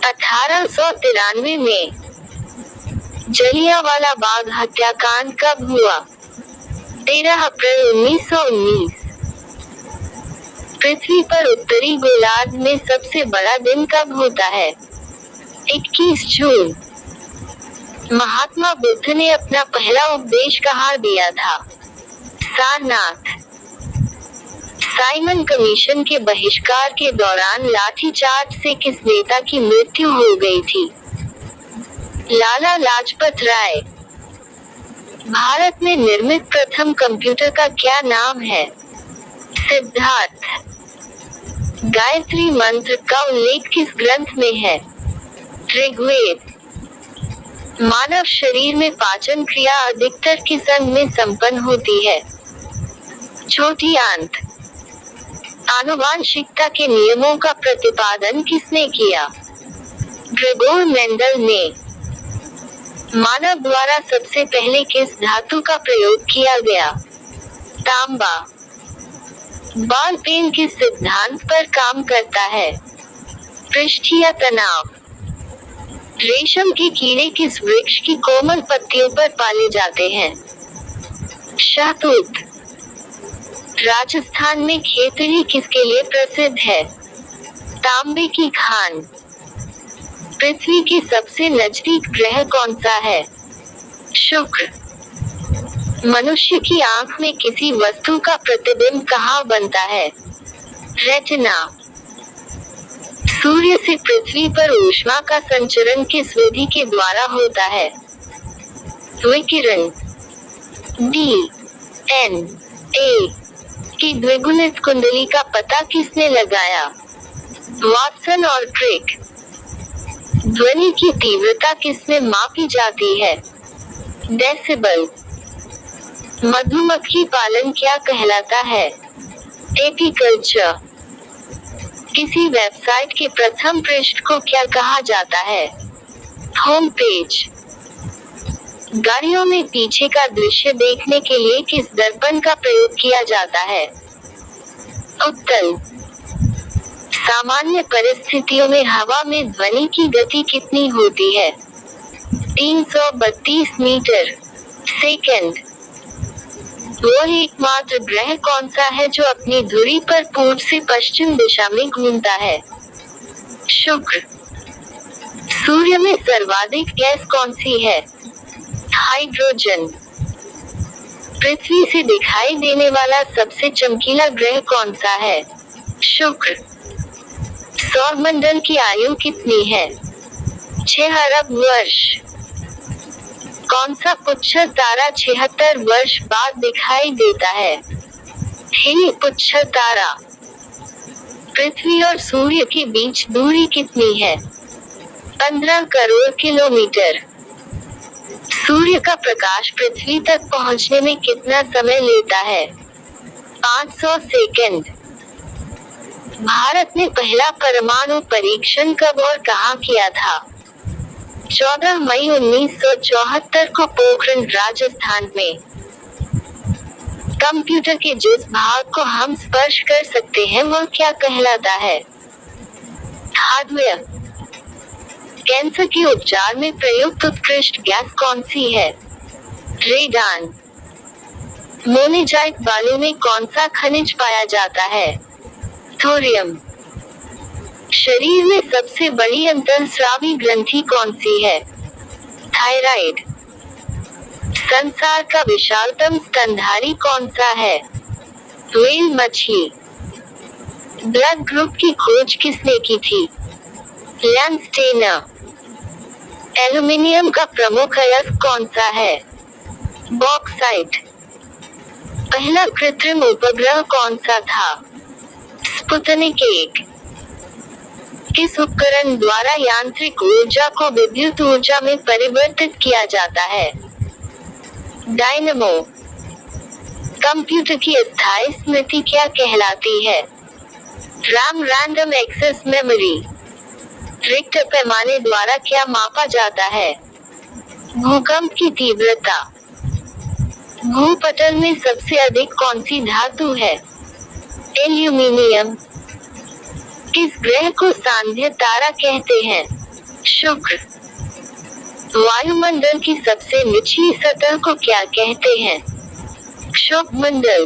S1: 1893 में। जलियांवाला बाग हत्याकांड कब हुआ? 13 अप्रैल 1919। पृथ्वी पर उत्तरी गोलार्ध में सबसे बड़ा दिन कब होता है? 21 जून। महात्मा बुद्ध ने अपना पहला उपदेश कहाँ दिया था? सारनाथ। साइमन कमीशन के बहिष्कार के दौरान लाठीचार्ज से किस नेता की मृत्यु हो गई थी? लाला लाजपत राय। भारत में निर्मित प्रथम कंप्यूटर का क्या नाम है? सिद्धार्थ। गायत्री मंत्र का उल्लेख किस ग्रंथ में है? ऋग्वेद। मानव शरीर में पाचन क्रिया अधिकतर किस अंग में संपन्न होती है? छोटी आंत। आनुवांशिकता के नियमों का प्रतिपादन किसने किया? ग्रेगोर मेंडल ने। मानव द्वारा सबसे पहले किस धातु का प्रयोग किया गया? तांबा। बॉल पेन किस सिद्धांत पर काम करता है? पृष्ठीय तनाव। रेशम के कीड़े किस वृक्ष की कोमल पत्तियों पर पाले जाते हैं? शहतूत। राजस्थान में खेतड़ी किसके लिए प्रसिद्ध है? तांबे की खान। पृथ्वी के सबसे नजदीक ग्रह कौन सा है? शुक्र। मनुष्य की आंख में किसी वस्तु का प्रतिबिंब कहाँ बनता है? रेटिना। सूर्य से पृथ्वी पर ऊष्मा का संचरण किस विधि के द्वारा होता है? विकिरण। DNA की द्विगुणित कुंडली का पता किसने लगाया? वाटसन और क्रिक। ध्वनि की तीव्रता किसमें मापी जाती है? डेसिबल। मधुमक्खी पालन क्या कहलाता है? एपीकल्चर। किसी वेबसाइट के प्रथम पृष्ठ को क्या कहा जाता है? Home page. गाड़ियों में पीछे का दृश्य देखने के लिए किस दर्पण का प्रयोग किया जाता है? उत्तल। सामान्य परिस्थितियों में हवा में ध्वनि की गति कितनी होती है? 332 मीटर सेकंड। वो एकमात्र ग्रह कौन सा है जो अपनी धुरी पर पूर्व से पश्चिम दिशा में घूमता है? शुक्र। सूर्य में सर्वाधिक गैस कौन सी है? हाइड्रोजन। पृथ्वी से दिखाई देने वाला सबसे चमकीला ग्रह कौन सा है? शुक्र। सौरमंडल की आयु कितनी है? 6 अरब वर्ष। कौन सा पुच्छर तारा 76 वर्ष बाद दिखाई देता है? हिली पुच्छर तारा। पृथ्वी और सूर्य के बीच दूरी कितनी है? 15 करोड़ किलोमीटर। सूर्य का प्रकाश पृथ्वी तक पहुंचने में कितना समय लेता है? 500 सेकंड। भारत ने पहला परमाणु परीक्षण कब और कहां किया था? 14 मई 1974 को पोखरण राजस्थान में। कंप्यूटर के जिस भाग को हम स्पर्श कर सकते हैं वह क्या कहलाता है? हार्डवेयर। कैंसर के उपचार में प्रयुक्त उत्कृष्ट गैस कौन सी है? रेडान। मोनेजाइट बालू में कौन सा खनिज पाया जाता है? थोरियम। शरीर में सबसे बड़ी अंतःस्रावी ग्रंथि कौन सी है? थायराइड। संसार का विशालतम स्तनधारी कौन सा है? व्हेल मछली। ब्लड ग्रुप की खोज किसने की थी? लैंडस्टेनर। एल्युमिनियम का प्रमुख अयस्क कौन सा है? बॉक्साइट। पहला कृत्रिम उपग्रह कौन सा था? स्पुतनिक 1। किस उपकरण द्वारा यांत्रिक ऊर्जा को विद्युत ऊर्जा में परिवर्तित किया जाता है? डायनमो। कंप्यूटर की अस्थायी स्मृति क्या कहलाती है? RAM random access memory. Richter पैमाने द्वारा क्या मापा जाता है? भूकंप की तीव्रता। भूपटल में सबसे अधिक कौन सी धातु है? एल्यूमीनियम। किस ग्रह को सांध्य तारा कहते हैं? शुक्र। वायुमंडल की सबसे निचली सतह को क्या कहते हैं? क्षोभमंडल।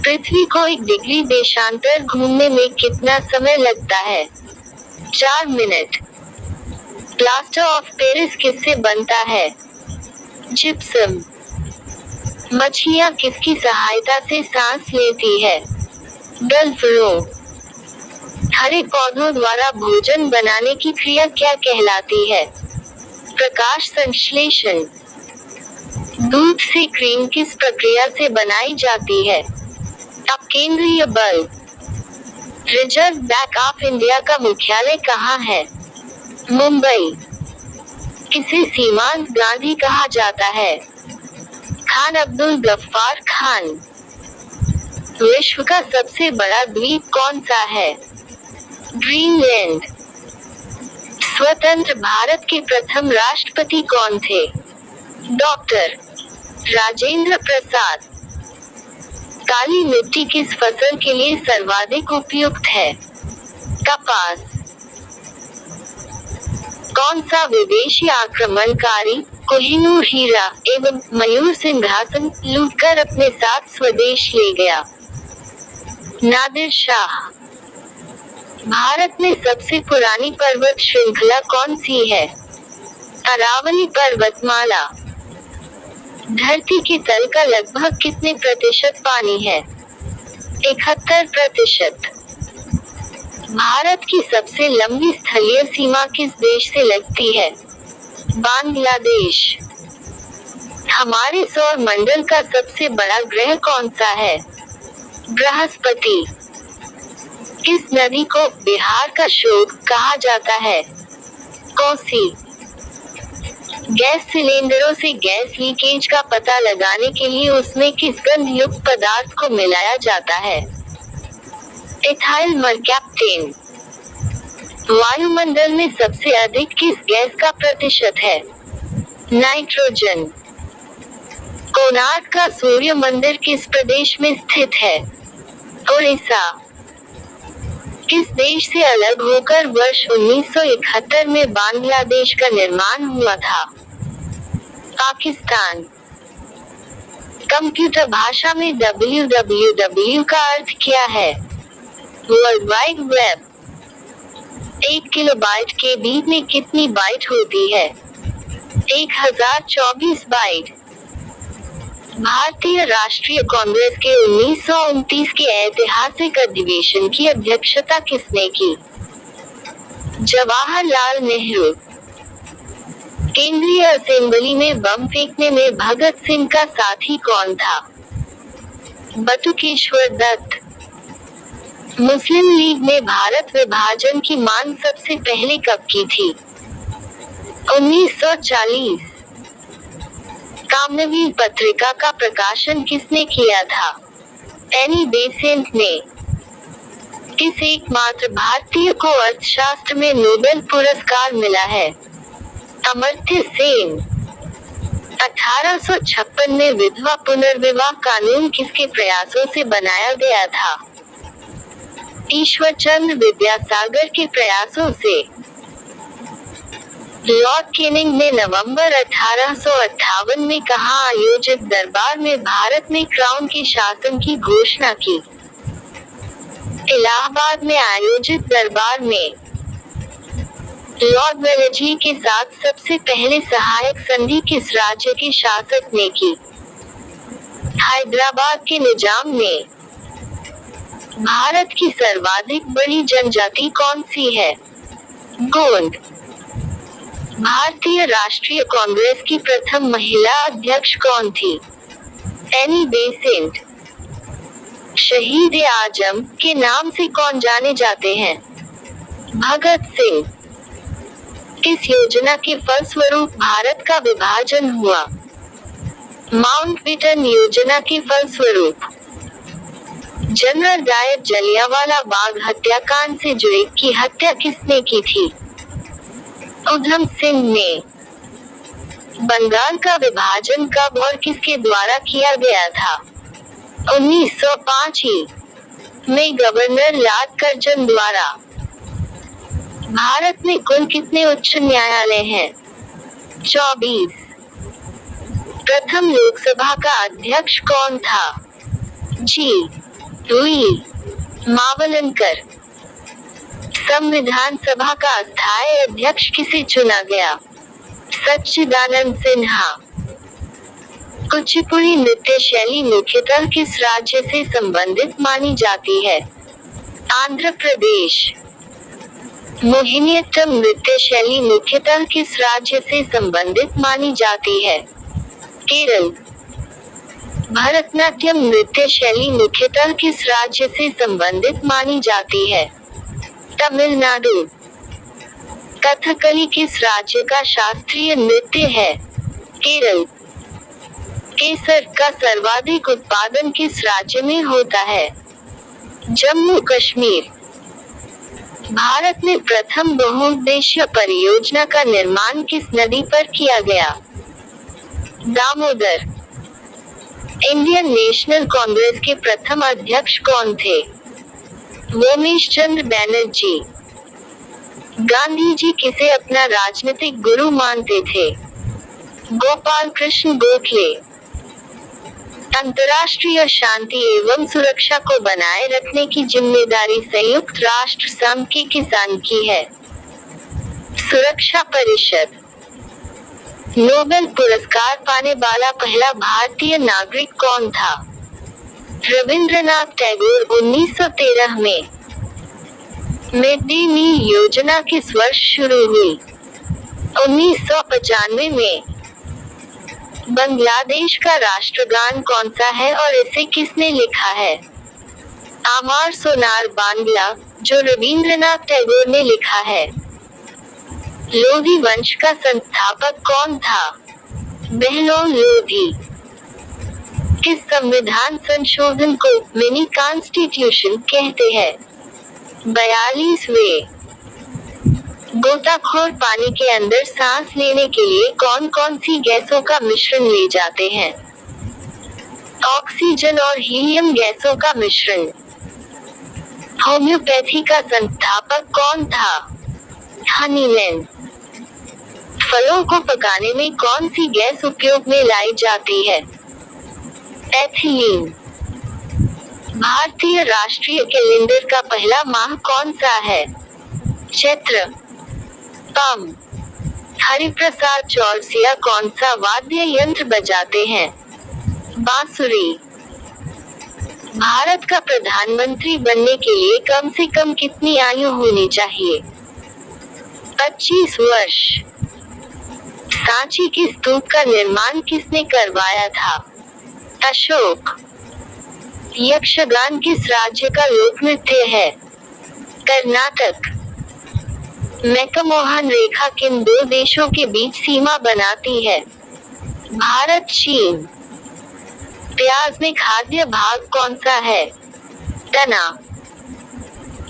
S1: पृथ्वी को 1 डिग्री देशांतर घूमने में कितना समय लगता है? 4 मिनट। प्लास्टर ऑफ पेरिस किससे बनता है? जिप्सम। मछलियां किसकी सहायता से सांस लेती है? डल्फिनों। हरे पौधों द्वारा भोजन बनाने की क्रिया क्या कहलाती है? प्रकाश संश्लेषण। दूध से क्रीम किस प्रक्रिया से बनाई जाती है? अपकेंद्रीय बल। रिजर्व बैंक ऑफ इंडिया का मुख्यालय कहाँ है? मुंबई। किसे सीमांत गांधी कहा जाता है? खान अब्दुल गफ्फार खान। विश्व का सबसे बड़ा द्वीप कौन सा है? ग्रीनलैंड। स्वतंत्र भारत के प्रथम राष्ट्रपति कौन थे? डॉक्टर राजेंद्र प्रसाद। काली मिट्टी किस फसल के लिए सर्वाधिक उपयुक्त है? कपास। कौन सा विदेशी आक्रमणकारी कोहिनूर हीरा एवं मयूर सिंहासन लूटकर अपने साथ स्वदेश ले गया? नादिर शाह। भारत में सबसे पुरानी पर्वत श्रृंखला कौन सी है? अरावली पर्वतमाला। धरती के तल का लगभग कितने प्रतिशत पानी है? 71%। भारत की सबसे लंबी स्थलीय सीमा किस देश से लगती है? बांग्लादेश। हमारे सौर मंडल का सबसे बड़ा ग्रह कौन सा है? बृहस्पति। किस नदी को बिहार का शोक कहा जाता है? कोसी। गैस सिलेंडरों से गैस लीकेज का पता लगाने के लिए उसमें किस गंध युक्त पदार्थ को मिलाया जाता है? एथाइल मरकैप्टेन। वायुमंडल में सबसे अधिक किस गैस का प्रतिशत है? नाइट्रोजन। कोणार्क का सूर्य मंदिर किस प्रदेश में स्थित है? उड़ीसा। किस देश से अलग होकर वर्ष 1971 में बांग्लादेश का निर्माण हुआ था? पाकिस्तान। कंप्यूटर भाषा में www का अर्थ क्या है? World wide web. 1 किलोबाइट के बीच में कितनी बाइट होती है? 1024 बाइट। भारतीय राष्ट्रीय कांग्रेस के 1929 के ऐतिहासिक अधिवेशन की अध्यक्षता किसने की? जवाहरलाल नेहरू। केंद्रीय असेंबली में बम फेंकने में भगत सिंह का साथी कौन था? बटुकेश्वर दत्त। मुस्लिम लीग ने भारत विभाजन की मांग सबसे पहले कब की थी? 1940। कामनवीर पत्रिका का प्रकाशन किसने किया था? एनी बेसेंट ने। किस एकमात्र भारतीय को अर्थशास्त्र में नोबेल पुरस्कार मिला है? अमर्त्य सेन। 1856 में विधवा पुनर्विवाह कानून किसके प्रयासों से बनाया गया था? ईश्वरचंद्र विद्यासागर के प्रयासों से। लॉर्ड कैनिंग ने नवंबर 1858 में कहाँ आयोजित दरबार में भारत में क्राउन के शासन की घोषणा की? इलाहाबाद में आयोजित दरबार में। लॉर्ड वेलेस्ली के साथ सबसे पहले सहायक संधि किस राज्य के शासक ने की? हैदराबाद के निजाम ने। भारत की सर्वाधिक बड़ी जनजाति कौन सी है? गोंड। भारतीय राष्ट्रीय कांग्रेस की प्रथम महिला अध्यक्ष कौन थी? Annie Besant. शहीद ए आजम के नाम से कौन जाने जाते हैं? भगत सिंह। किस योजना के फलस्वरूप भारत का विभाजन हुआ? माउंटबेटन योजना के फलस्वरूप। जनरल डायर जलियांवाला बाग हत्याकांड से जुड़े की हत्या किसने की थी? उधम सिंह ने। बंगाल का विभाजन कब और किसके द्वारा किया गया था? 1905 में गवर्नर लॉर्ड कर्जन द्वारा। भारत में कुल कितने उच्च न्यायालय हैं? 24। प्रथम लोकसभा का अध्यक्ष कौन था? जी. लुई मावलंकर। संविधान सभा का अस्थायी अध्यक्ष किसे चुना गया? सच्चिदानंद सिन्हा। कुचिपुड़ी नृत्य शैली मुख्यतः किस राज्य से संबंधित मानी जाती है? आंध्र प्रदेश। मोहिनीअट्टम नृत्य शैली मुख्यतः किस राज्य से संबंधित मानी जाती है? केरल। भरतनाट्यम नृत्य शैली मुख्यतः किस राज्य से संबंधित मानी जाती है? तमिलनाडु। कथकली किस राज्य का शास्त्रीय नृत्य है? केरल। केसर का सर्वाधिक उत्पादन किस राज्य में होता है? जम्मू कश्मीर। भारत में प्रथम बहुउद्देशीय परियोजना का निर्माण किस नदी पर किया गया? दामोदर। इंडियन नेशनल कांग्रेस के प्रथम अध्यक्ष कौन थे? वोमेश चंद्र बैनर्जी। गांधी जी किसे अपना राजनीतिक गुरु मानते थे? गोपाल कृष्ण गोखले। अंतर्राष्ट्रीय शांति एवं सुरक्षा को बनाए रखने की जिम्मेदारी संयुक्त राष्ट्र संघ के किसान की है? सुरक्षा परिषद। नोबेल पुरस्कार पाने वाला पहला भारतीय नागरिक कौन था? रविंद्रनाथ टैगोर। 1913 में मिड डे मील योजना किस वर्ष शुरू हुई? 1995 में। बांग्लादेश का राष्ट्रगान कौन सा है और इसे किसने लिखा है? आमार सोनार बांग्ला, जो रविंद्रनाथ टैगोर ने लिखा है। लोधी वंश का संस्थापक कौन था? बहलोल लोधी। किस संविधान संशोधन को मिनी कॉन्स्टिट्यूशन कहते हैं? 42वें। गोताखोर पानी के अंदर सांस लेने के लिए कौन कौन सी गैसों का मिश्रण ले जाते हैं? ऑक्सीजन और हीलियम गैसों का मिश्रण। होम्योपैथी का संस्थापक कौन था? हनीमैन। फलों को पकाने में कौन सी गैस उपयोग में लाई जाती है? एथिलीन। भारतीय राष्ट्रीय कैलेंडर का पहला माह कौन सा है? चैत्र। पम। हरिप्रसाद चौरसिया कौन सा वाद्य यंत्र बजाते हैं? बांसुरी। भारत का प्रधानमंत्री बनने के लिए कम से कम कितनी आयु होनी चाहिए? 25 वर्ष। सांची के स्तूप का निर्माण किसने करवाया था? अशोक। यक्षगान किस राज्य का लोक नृत्य है? कर्नाटक। मैकमोहन रेखा किन दो देशों के बीच सीमा बनाती है? भारत चीन। प्याज में खाद्य भाग कौन सा है? तना।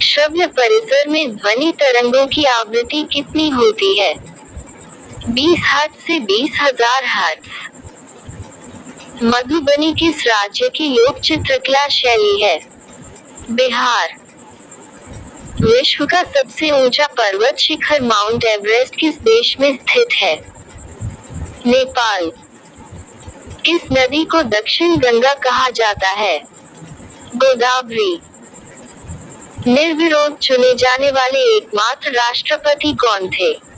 S1: श्रव्य परिसर में ध्वनि तरंगों की आवृत्ति कितनी होती है? 20 हर्ट्ज से 20,000 हर्ट्ज। मधुबनी किस राज्य की लोक चित्रकला शैली है? बिहार। विश्व का सबसे ऊंचा पर्वत शिखर माउंट एवरेस्ट किस देश में स्थित है? नेपाल। किस नदी को दक्षिण गंगा कहा जाता है? गोदावरी। निर्विरोध चुने जाने वाले एकमात्र राष्ट्रपति कौन थे?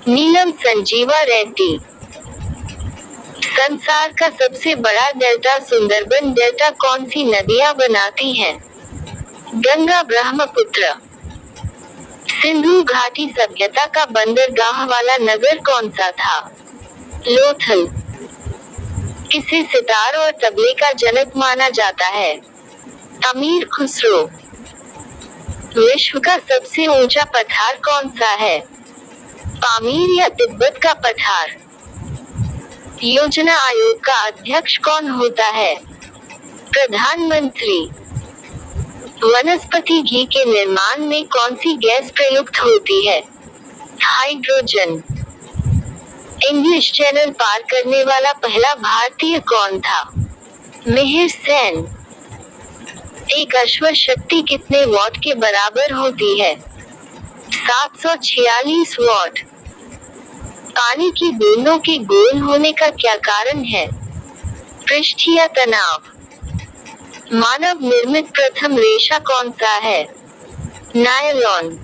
S1: नीलम संजीवा रेड्डी। संसार का सबसे बड़ा डेल्टा सुंदरबन डेल्टा कौन सी नदियां बनाती हैं? गंगा ब्रह्मपुत्र। सिंधु घाटी सभ्यता का बंदरगाह वाला नगर कौन सा था? लोथल। किसे सितार और तबले का जनक माना जाता है? अमीर खुसरो। विश्व का सबसे ऊंचा पठार कौन सा है? पामीर या तिब्बत का पठार। योजना आयोग का अध्यक्ष कौन होता है? प्रधानमंत्री। वनस्पति घी के निर्माण में कौन सी गैस प्रयुक्त होती है? हाइड्रोजन। इंग्लिश चैनल पार करने वाला पहला भारतीय कौन था? मिहिर सेन। एक अश्व शक्ति कितने वॉट के बराबर होती है? 746 वॉट। पानी की बूंदों के गोल होने का क्या कारण है? पृष्ठीय तनाव। मानव निर्मित प्रथम रेशा कौन सा है? नायलॉन।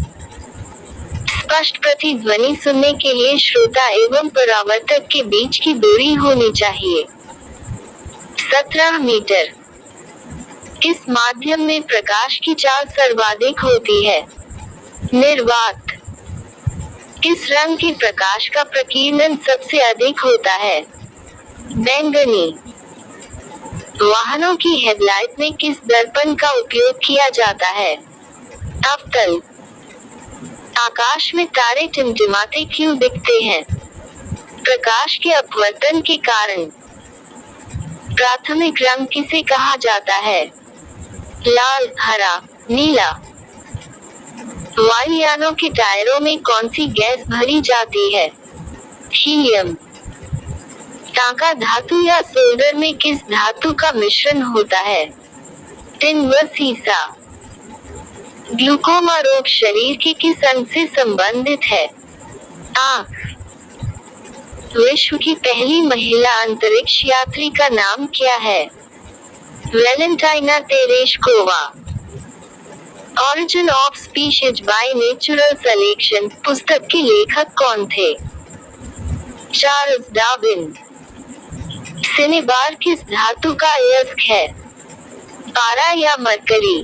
S1: स्पष्ट प्रतिध्वनि सुनने के लिए श्रोता एवं परावर्तक के बीच की दूरी होनी चाहिए। 17 मीटर। किस माध्यम में प्रकाश की चाल सर्वाधिक होती है? निर्वात। किस रंग के प्रकाश का प्रकीर्णन सबसे अधिक होता है? बैंगनी। वाहनों की हेडलाइट में किस दर्पण का उपयोग किया जाता है? अवतल। आकाश में तारे टिमटिमाते क्यों दिखते हैं? प्रकाश के अपवर्तन के कारण। प्राथमिक रंग किसे कहा जाता है? लाल, हरा, नीला। वायुयानों के टायरों में कौन सी गैस भरी जाती है? हीलियम। टांका धातु या सोल्डर में किस धातु का मिश्रण होता है? टिन व सीसा। ग्लूकोमा रोग शरीर के किस अंग से संबंधित है? आँख। विश्व की पहली महिला अंतरिक्ष यात्री का नाम क्या है? Valentina Tereshkova. Origin of species by natural selection पुस्तक के लेखक कौन थे? Charles Darwin. सिनेबार किस धातु का अयस्क है? पारा या मरकरी?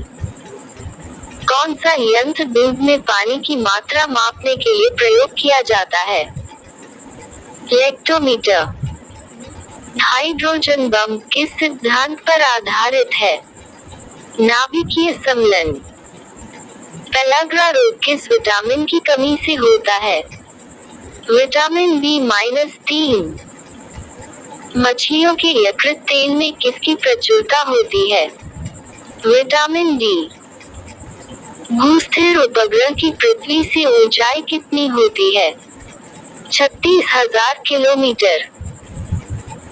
S1: कौन सा यंत्र दूध में पानी की मात्रा मापने के लिए प्रयोग किया जाता है? लेक्टोमीटर। हाइड्रोजन बम किस सिद्धांत पर आधारित है? नाभिकीय सम्मिलन। पेलाग्रा रोग किस विटामिन की कमी से होता है? Vitamin B-3। मछलियों के यकृत तेल में किसकी प्रचुरता होती है? Vitamin D। भूस्थिर उपग्रह की पृथ्वी से ऊंचाई कितनी होती है? 36,000 किलोमीटर।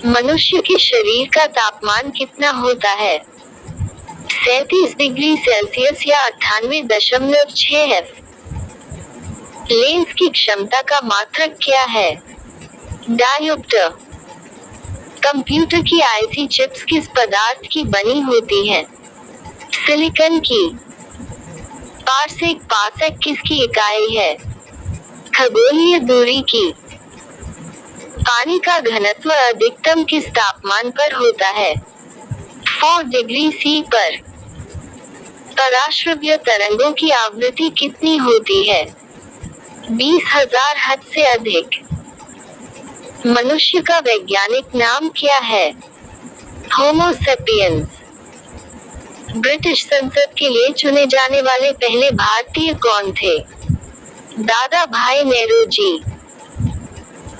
S1: मनुष्य के शरीर का तापमान कितना होता है? 37 डिग्री सेल्सियस या 98.6 F। लेंस की क्षमता का मात्रक क्या है? डायोप्टर। कंप्यूटर की आईसी चिप्स किस पदार्थ की बनी होती हैं? सिलिकॉन की। पारसेक किसकी इकाई है? खगोलीय दूरी की। पानी का घनत्व अधिकतम किस तापमान पर होता है? 4 डिग्री C पर। पराश्रव्य तरंगों की आवृत्ति कितनी होती है? 20,000 हर्ट्ज से अधिक। मनुष्य का वैज्ञानिक नाम क्या है? होमो सेपियंस। ब्रिटिश संसद के लिए चुने जाने वाले पहले भारतीय कौन थे? दादा भाई नेहरू।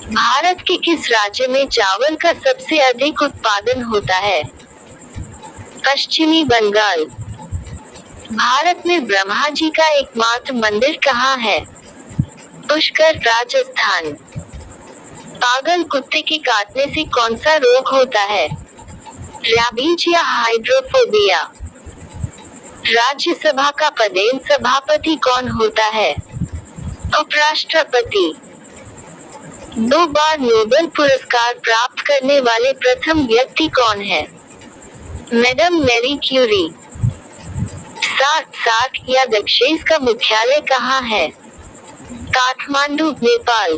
S1: भारत के किस राज्य में चावल का सबसे अधिक उत्पादन होता है? पश्चिमी बंगाल। भारत में ब्रह्मा जी का एकमात्र मंदिर कहाँ है? पुष्कर, राजस्थान। पागल कुत्ते के काटने से कौन सा रोग होता है? रैबीज या हाइड्रोफोबिया? राज्यसभा का पदेन सभापति कौन होता है? उपराष्ट्रपति। 2 बार नोबेल पुरस्कार प्राप्त करने वाले प्रथम व्यक्ति कौन है? Madam Marie Curie. सार्क या दक्षेस का मुख्यालय कहाँ है? काठमांडू, नेपाल।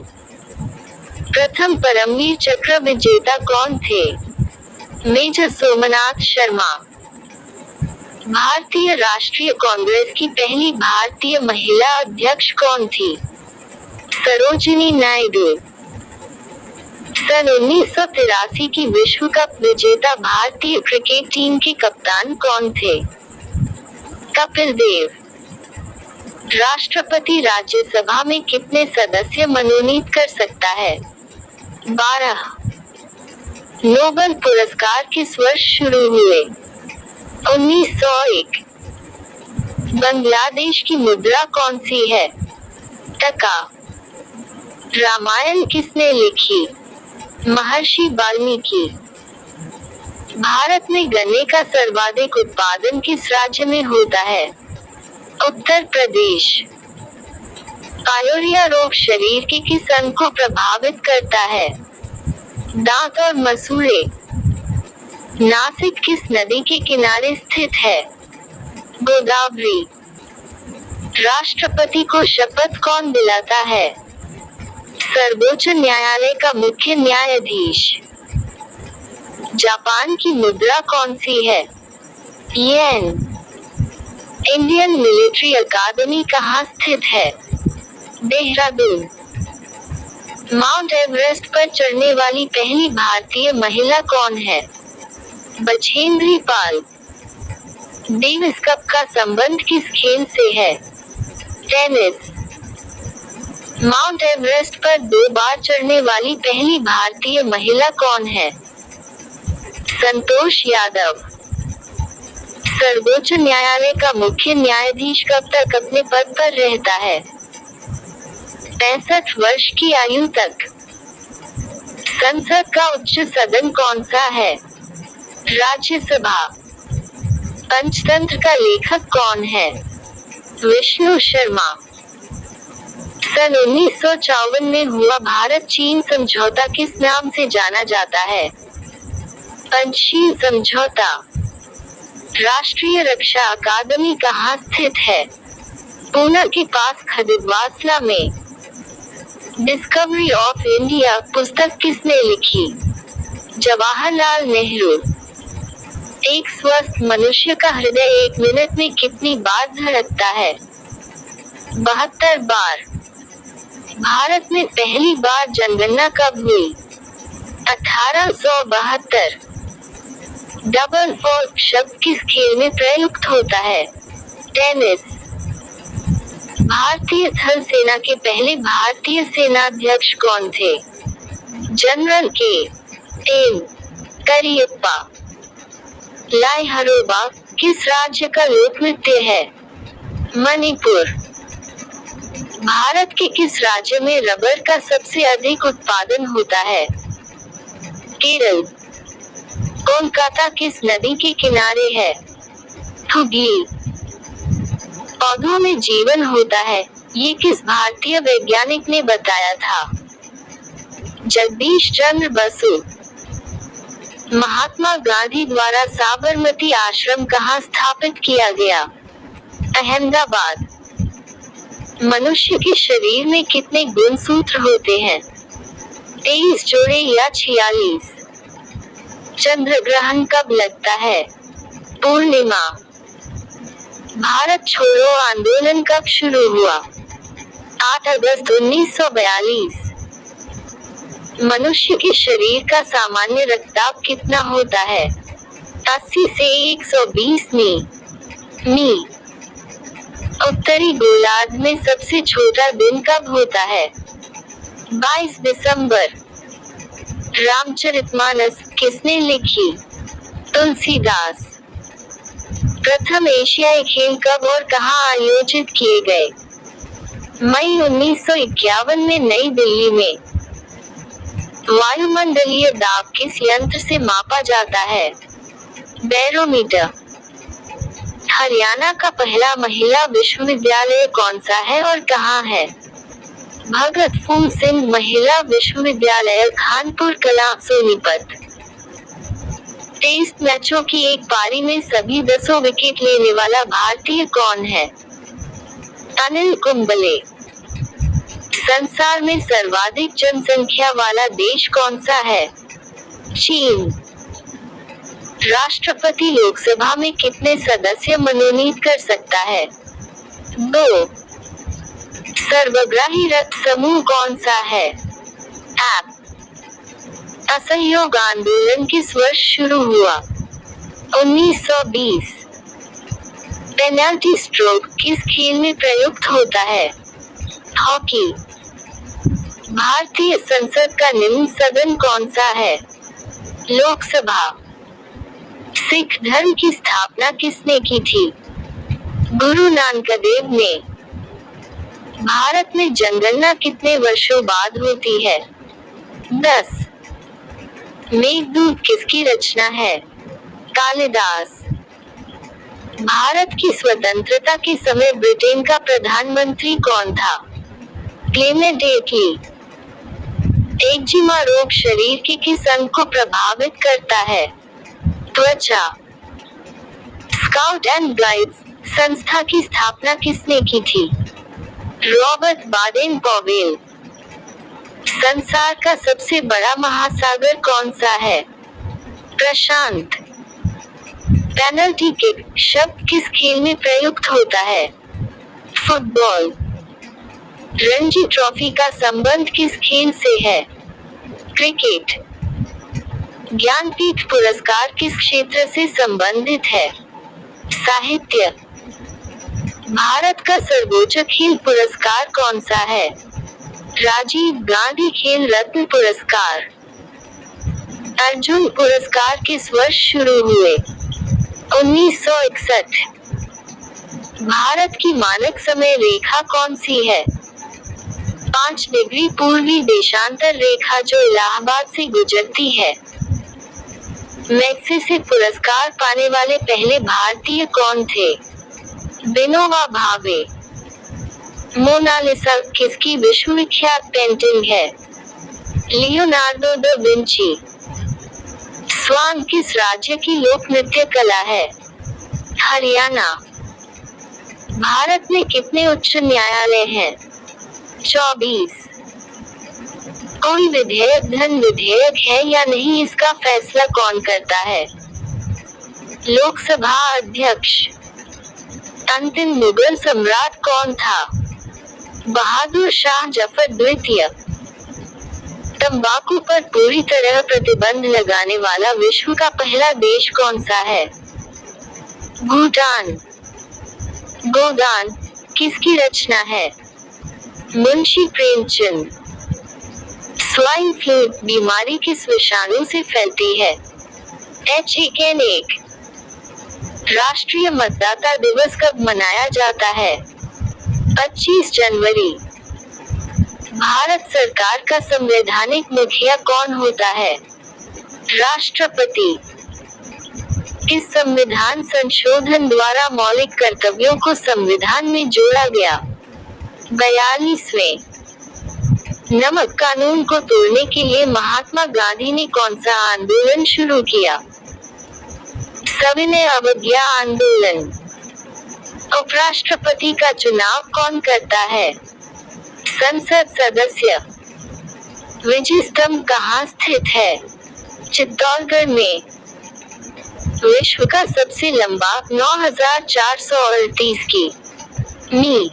S1: प्रथम परमवीर चक्र विजेता कौन थे? मेजर सोमनाथ शर्मा। भारतीय राष्ट्रीय कांग्रेस की पहली भारतीय महिला अध्यक्ष कौन थी? सरोजिनी नायडू। सन 1983 की विश्व कप विजेता भारतीय क्रिकेट टीम के कप्तान कौन थे? कपिल देव। राष्ट्रपति राज्यसभा में कितने सदस्य मनोनीत कर सकता है? 12। नोबेल पुरस्कार किस वर्ष शुरू हुए? 1901। बांग्लादेश की मुद्रा कौन सी है? टका। रामायण किसने लिखी? महर्षि वाल्मीकि। भारत में गन्ने का सर्वाधिक उत्पादन किस राज्य में होता है? उत्तर प्रदेश। पायोरिया रोग शरीर के किस अंग को प्रभावित करता है? दांत और मसूड़े। नासिक किस नदी के किनारे स्थित है? गोदावरी। राष्ट्रपति को शपथ कौन दिलाता है? सर्वोच्च न्यायालय का मुख्य न्यायाधीश। जापान की मुद्रा कौन सी है? येन। इंडियन मिलिट्री अकादमी कहाँ स्थित है? देहरादून। माउंट एवरेस्ट पर चढ़ने वाली पहली भारतीय महिला कौन है? बछेंद्री पाल। डेविस कप का संबंध किस खेल से है? टेनिस। माउंट एवरेस्ट पर 2 बार चढ़ने वाली पहली भारतीय महिला कौन है? संतोष यादव। सर्वोच्च न्यायालय का मुख्य न्यायाधीश कब तक अपने पद पर रहता है? 65 वर्ष की आयु तक। संसद का उच्च सदन कौन सा है? राज्यसभा। पंचतंत्र का लेखक कौन है? विष्णु शर्मा। सन 1954 में हुआ भारत चीन समझौता किस नाम से जाना जाता है? पंचशील समझौता। राष्ट्रीय रक्षा अकादमी कहाँ स्थित है? पूना के पास खदिवासला में। डिस्कवरी ऑफ इंडिया पुस्तक किसने लिखी? जवाहरलाल नेहरू। एक स्वस्थ मनुष्य का हृदय 1 मिनट में कितनी बार धड़कता है? 72 बार। भारत में पहली बार जनगणना कब हुई? 1872। डबल फॉल्क शब्द किस खेल में प्रयुक्त होता है? टेनिस। भारतीय थल सेना के पहले भारतीय सेनाध्यक्ष कौन थे? General K. N.. करियप्पा। लाई हरोबा किस राज्य का लोक नृत्य है? मणिपुर। भारत के किस राज्य में रबर का सबसे अधिक उत्पादन होता है? केरल। कोलकाता किस नदी के किनारे है? हुगली। पौधों में जीवन होता है, ये किस भारतीय वैज्ञानिक ने बताया था? जगदीश चंद्र बसु। महात्मा गांधी द्वारा साबरमती आश्रम कहाँ स्थापित किया गया? अहमदाबाद। मनुष्य के शरीर में कितने गुणसूत्र होते हैं? 23 जोड़े या 46? चंद्र ग्रहण कब लगता है? पूर्णिमा। भारत छोड़ो आंदोलन कब शुरू हुआ? 8 अगस्त 1942। मनुष्य के शरीर का सामान्य रक्तचाप कितना होता है? 80 से 120 मी। उत्तरी गोलार्ध में सबसे छोटा दिन कब होता है? 22 दिसंबर। रामचरितमानस किसने लिखी? तुलसीदास। प्रथम एशियाई खेल कब और कहाँ आयोजित किए गए? मई 1951 में नई दिल्ली में। वायुमंडलीय दाब किस यंत्र से मापा जाता है? बैरोमीटर। हरियाणा का पहला महिला विश्वविद्यालय कौन सा है और कहाँ है? भगत फूल सिंह महिला विश्वविद्यालय खानपुर कलां सोनीपत। टेस्ट मैचों की एक पारी में सभी 10 विकेट लेने वाला भारतीय कौन है? अनिल कुंबले। संसार में सर्वाधिक जनसंख्या वाला देश कौन सा है? चीन। राष्ट्रपति लोकसभा में कितने सदस्य मनोनीत कर सकता है? 2। सर्वग्राही रक्त समूह कौन सा है? ऐप। असहयोग आंदोलन किस वर्ष शुरू हुआ? 1920। पेनल्टी स्ट्रोक किस खेल में प्रयुक्त होता है? हॉकी। भारतीय संसद का निम्न सदन कौन सा है? लोकसभा। सिख धर्म की स्थापना किसने की थी? गुरु नानक देव ने। भारत में जनगणना कितने वर्षों बाद होती है? 10। मेघदूत किसकी रचना है? कालिदास। भारत की स्वतंत्रता के समय ब्रिटेन का प्रधानमंत्री कौन था? क्लेमेंट एटली। एक्जिमा रोग शरीर के किस अंग को प्रभावित करता है? त्वचा। स्काउट एंड गाइड्स संस्था की स्थापना किसने की थी? Robert Baden Powell. संसार का सबसे बड़ा महासागर कौन सा है? प्रशांत। पेनल्टी किक शब्द किस खेल में प्रयुक्त होता है? फुटबॉल। रणजी ट्रॉफी का संबंध किस खेल से है? क्रिकेट। ज्ञानपीठ पुरस्कार किस क्षेत्र से संबंधित है? साहित्य। भारत का सर्वोच्च खेल पुरस्कार कौन सा है? राजीव गांधी खेल रत्न पुरस्कार। अर्जुन पुरस्कार किस वर्ष शुरू हुए? 1961। भारत की मानक समय रेखा कौन सी है? 5 डिग्री पूर्वी देशांतर रेखा जो इलाहाबाद से गुजरती है। मैग्सेसे पुरस्कार पाने वाले पहले भारतीय कौन थे? विनोबा भावे। मोनालिसा किसकी विश्वविख्यात पेंटिंग है? Leonardo da Vinci. स्वान किस राज्य की लोक नृत्य कला है? हरियाणा। भारत में कितने उच्च न्यायालय हैं? 24। कोई विधेयक धन विधेयक है या नहीं, इसका फैसला कौन करता है? लोकसभा अध्यक्ष। अंतिम मुगल सम्राट कौन था? बहादुर शाह जफर द्वितीय। तंबाकू पर पूरी तरह प्रतिबंध लगाने वाला विश्व का पहला देश कौन सा है? भूटान। गोदान किसकी रचना है? मुंशी प्रेमचंद। स्वाइन फ्लू बीमारी किस विषाणु से फैलती है? H1N1। राष्ट्रीय मतदाता दिवस कब मनाया जाता है? 25 जनवरी। भारत सरकार का संवैधानिक मुखिया कौन होता है? राष्ट्रपति। इस संविधान संशोधन द्वारा मौलिक कर्तव्यों को संविधान में जोड़ा गया। 42वें। नमक कानून को तोड़ने के लिए महात्मा गांधी ने कौन सा आंदोलन शुरू किया? सविनय अवज्ञा आंदोलन। उपराष्ट्रपति का चुनाव कौन करता है? संसद सदस्य। विजय स्तंभ कहाँ स्थित है? चित्तौड़गढ़ में। विश्व का सबसे लंबा 9438 की मी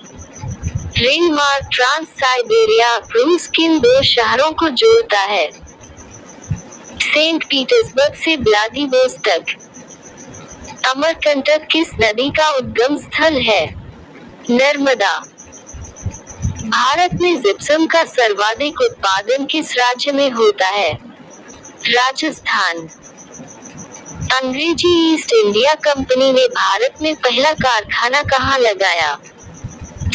S1: रेल मार्ग ट्रांस साइबेरिया रूस किन 2 शहरों को जोड़ता है? सेंट पीटर्सबर्ग से व्लादिवोस्तोक। अमरकंटक किस नदी का उद्गम स्थल है? नर्मदा। भारत में जिप्सम का सर्वाधिक उत्पादन किस राज्य में होता है? राजस्थान। अंग्रेजी ईस्ट इंडिया कंपनी ने भारत में पहला कारखाना कहाँ लगाया?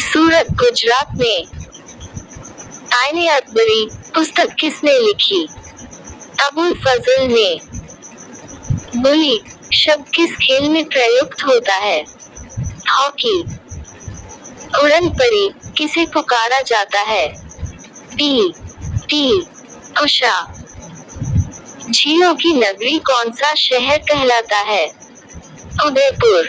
S1: सूरत गुजरात में। आईने अकबरी पुस्तक किसने लिखी? अबुल फजल ने। बुली शब्द किस खेल में प्रयुक्त होता है? हॉकी। उड़न परी किसे पुकारा जाता है? टी उषा। झीलों की नगरी कौन सा शहर कहलाता है? उदयपुर।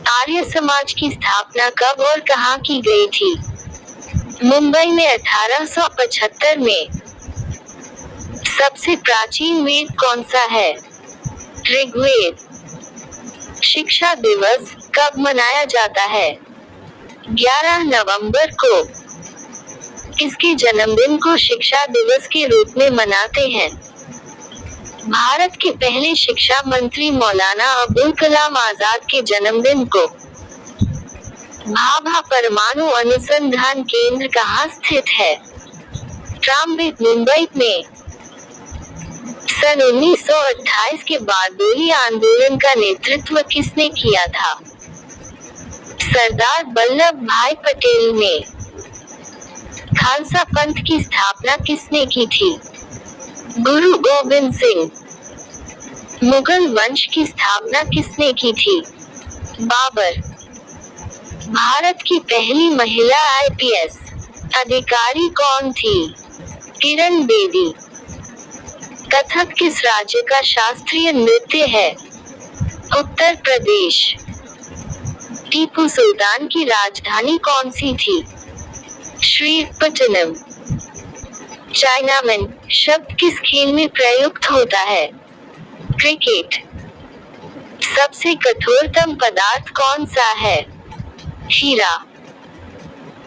S1: आर्य समाज की स्थापना कब और कहाँ की गई थी? मुंबई में 1875 में। सबसे प्राचीन वेद कौन सा है? ऋग्वेद। शिक्षा दिवस कब मनाया जाता है? 11 नवंबर को। किसके जन्मदिन को शिक्षा दिवस के रूप में मनाते हैं? भारत के पहले शिक्षा मंत्री मौलाना अबुल कलाम आजाद के जन्मदिन को। भाभा परमाणु अनुसंधान केंद्र कहाँ स्थित है? ट्राम्बित मुंबई में। सन 1928 के बारडोली आंदोलन का नेतृत्व किसने किया था? सरदार वल्लभ भाई पटेल ने। खालसा पंथ की स्थापना किसने की थी? गुरु गोबिंद सिंह। मुगल वंश की स्थापना किसने की थी? बाबर। भारत की पहली महिला IPS अधिकारी कौन थी? किरण बेदी। कथक किस राज्य का शास्त्रीय नृत्य है? उत्तर प्रदेश। टीपू सुल्तान की राजधानी कौन सी थी? श्रीपट्टनम। चाइनामैन शब्द किस खेल में प्रयुक्त होता है? क्रिकेट। सबसे कठोरतम पदार्थ कौन सा है? हीरा।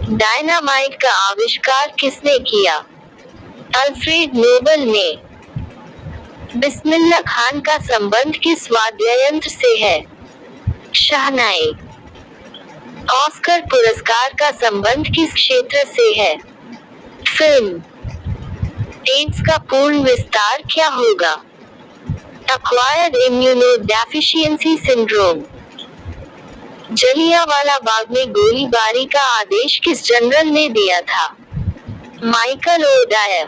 S1: डायनामाइट का आविष्कार किसने किया? अल्फ्रेड नोबल ने। बिस्मिल्लाह खान का संबंध किस वाद्य यंत्र से है? शहनाई। ऑस्कर पुरस्कार का संबंध किस क्षेत्र से है? फिल्म। एड्स का पूर्ण विस्तार क्या होगा? Acquired immunodeficiency syndrome. Jallianwala Bagh में गोलीबारी का आदेश किस जनरल ने दिया था? Michael O'Dwyer.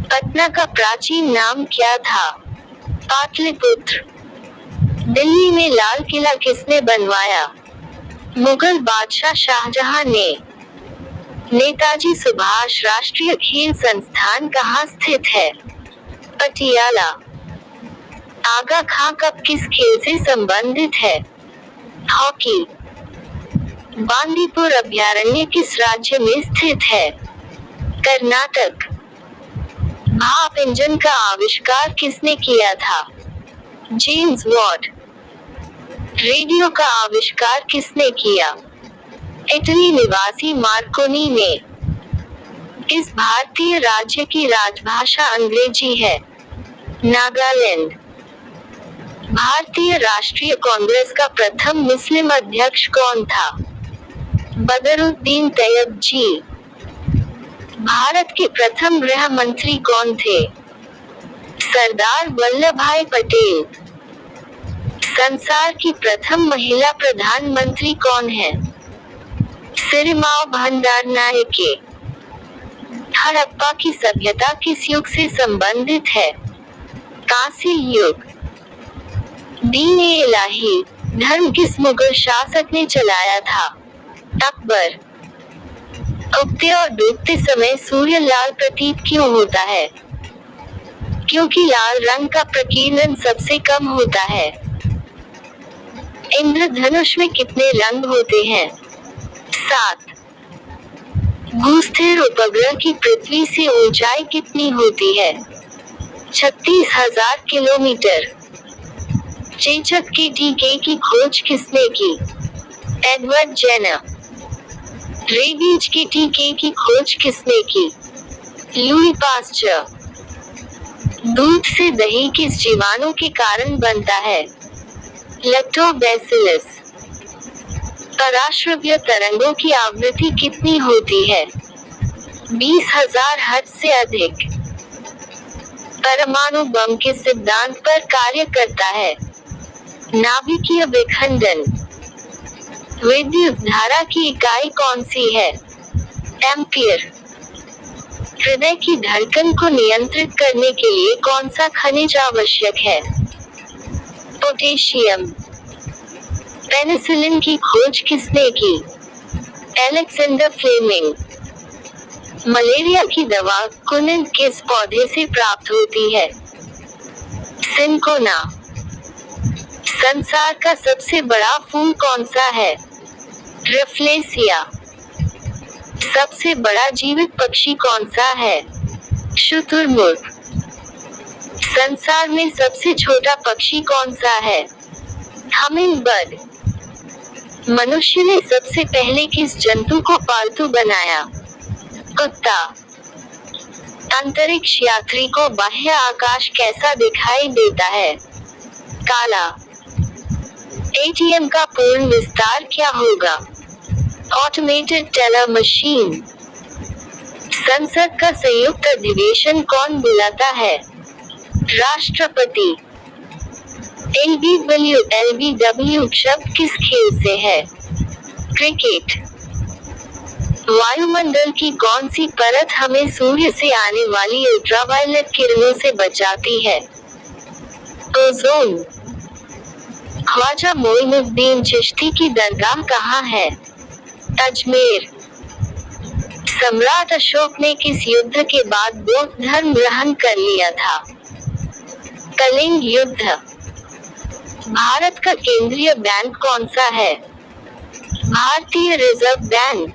S1: पटना का प्राचीन नाम क्या था? पाटलिपुत्र। दिल्ली में लाल किला किसने बनवाया? मुगल बादशाह शाहजहां ने। नेताजी सुभाष राष्ट्रीय खेल संस्थान कहाँ स्थित है? पटियाला। आगा खां कप किस खेल से संबंधित है? हॉकी। बांदीपुर अभयारण्य किस राज्य में स्थित है? कर्नाटक। भाप इंजन का आविष्कार किसने किया था? James Watt. रेडियो का आविष्कार किसने किया? इटली निवासी मार्कोनी ने। इस भारतीय राज्य की राजभाषा अंग्रेजी है। नागालैंड। भारतीय राष्ट्रीय कांग्रेस का प्रथम मुस्लिम अध्यक्ष कौन था? बदरुद्दीन तैयबजी। भारत के प्रथम गृह मंत्री कौन थे? सरदार वल्लभभाई पटेल। संसार की प्रथम महिला प्रधानमंत्री कौन है? सिरिमाओ भंडारनायके। हड़प्पा की सभ्यता किस युग से संबंधित है? कांस्य युग। दीन-ए-इलाही धर्म किस मुगल शासक ने चलाया था? अकबर। उगते और डूबते समय सूर्य लाल प्रतीत क्यों होता है? क्योंकि लाल रंग का प्रकीर्णन सबसे कम होता है। इंद्रधनुष में कितने रंग होते हैं? 7। भूस्थिर उपग्रह की पृथ्वी से ऊंचाई कितनी होती है? 36,000 किलोमीटर। चेचक के टीके की खोज किसने की? Edward Jenner. रेबीज के टीके की खोज किसने की? Louis Pasteur. दूध से दही किस जीवाणु के कारण बनता है? लैक्टोबैसिलस। पराश्रव्य तरंगों की आवृत्ति कितनी होती है? 20,000 हर्ट्ज से अधिक। परमाणु बम के सिद्धांत पर कार्य करता है? नाभिकीय विखंडन। विद्युत धारा की इकाई कौन सी है? एम्पियर। हृदय की धड़कन को नियंत्रित करने के लिए कौन सा खनिज आवश्यक है? पोटेशियम। पेनिसिलिन की खोज किसने की? Alexander Fleming. मलेरिया की दवा कुनिन किस पौधे से प्राप्त होती है? सिंकोना। संसार का सबसे बड़ा फूल कौन सा है? रेफ्लेसिया। सबसे बड़ा जीवित पक्षी कौन सा है? शुतुरमुर्ग। संसार में सबसे छोटा पक्षी कौन सा है? हमिंगबर्ड। मनुष्य ने सबसे पहले किस जंतु को पालतू बनाया? कुत्ता। अंतरिक्ष यात्री को बाह्य आकाश कैसा दिखाई देता है? काला। एटीएम का पूर्ण विस्तार क्या होगा? Automated teller machine. संसद का संयुक्त अधिवेशन कौन बुलाता है? राष्ट्रपति। एलबीडब्ल्यू शब्द किस खेल से है? क्रिकेट। वायुमंडल की कौन सी परत हमें सूर्य से आने वाली अल्ट्रावायलेट किरणों से बचाती है? ओजोन। ख्वाजा मोइनुद्दीन चिश्ती की दरगाह कहाँ है? अजमेर। सम्राट अशोक ने किस युद्ध के बाद बौद्ध धर्म ग्रहण कर लिया था? कलिंग युद्ध। भारत का केंद्रीय बैंक कौन सा है? भारतीय रिजर्व बैंक।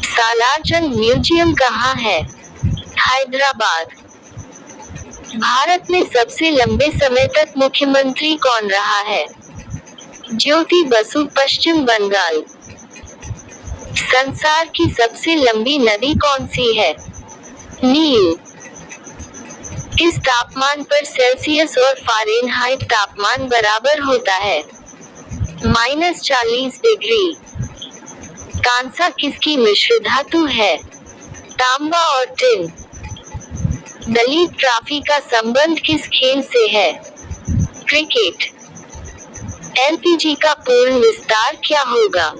S1: सालारजंग म्यूजियम कहाँ है? हैदराबाद। भारत में सबसे लंबे समय तक मुख्यमंत्री कौन रहा है? ज्योति बसु पश्चिम बंगाल। संसार की सबसे लंबी नदी कौन सी है? नील। किस तापमान पर सेल्सियस और फ़ारेनहाइट तापमान बराबर होता है? -40 डिग्री। कांसा किसकी मिश्र धातु है? तांबा और टिन। दलीप ट्रॉफी का संबंध किस खेल से है? क्रिकेट। एलपीजी का पूर्ण विस्तार क्या होगा?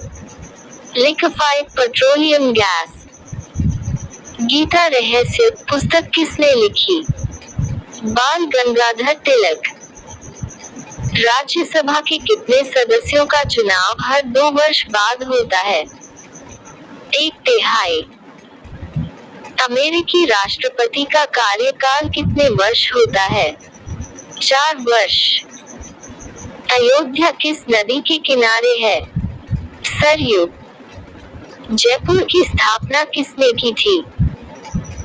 S1: Liquefied petroleum gas. गीता रहस्य पुस्तक किसने लिखी? बाल गंगाधर तिलक। राज्यसभा के कितने सदस्यों का चुनाव हर 2 वर्ष बाद होता है? 1/3। अमेरिकी राष्ट्रपति का कार्यकाल कितने वर्ष होता है? 4 वर्ष। अयोध्या किस नदी के किनारे है? सरयू। जयपुर की स्थापना किसने की थी?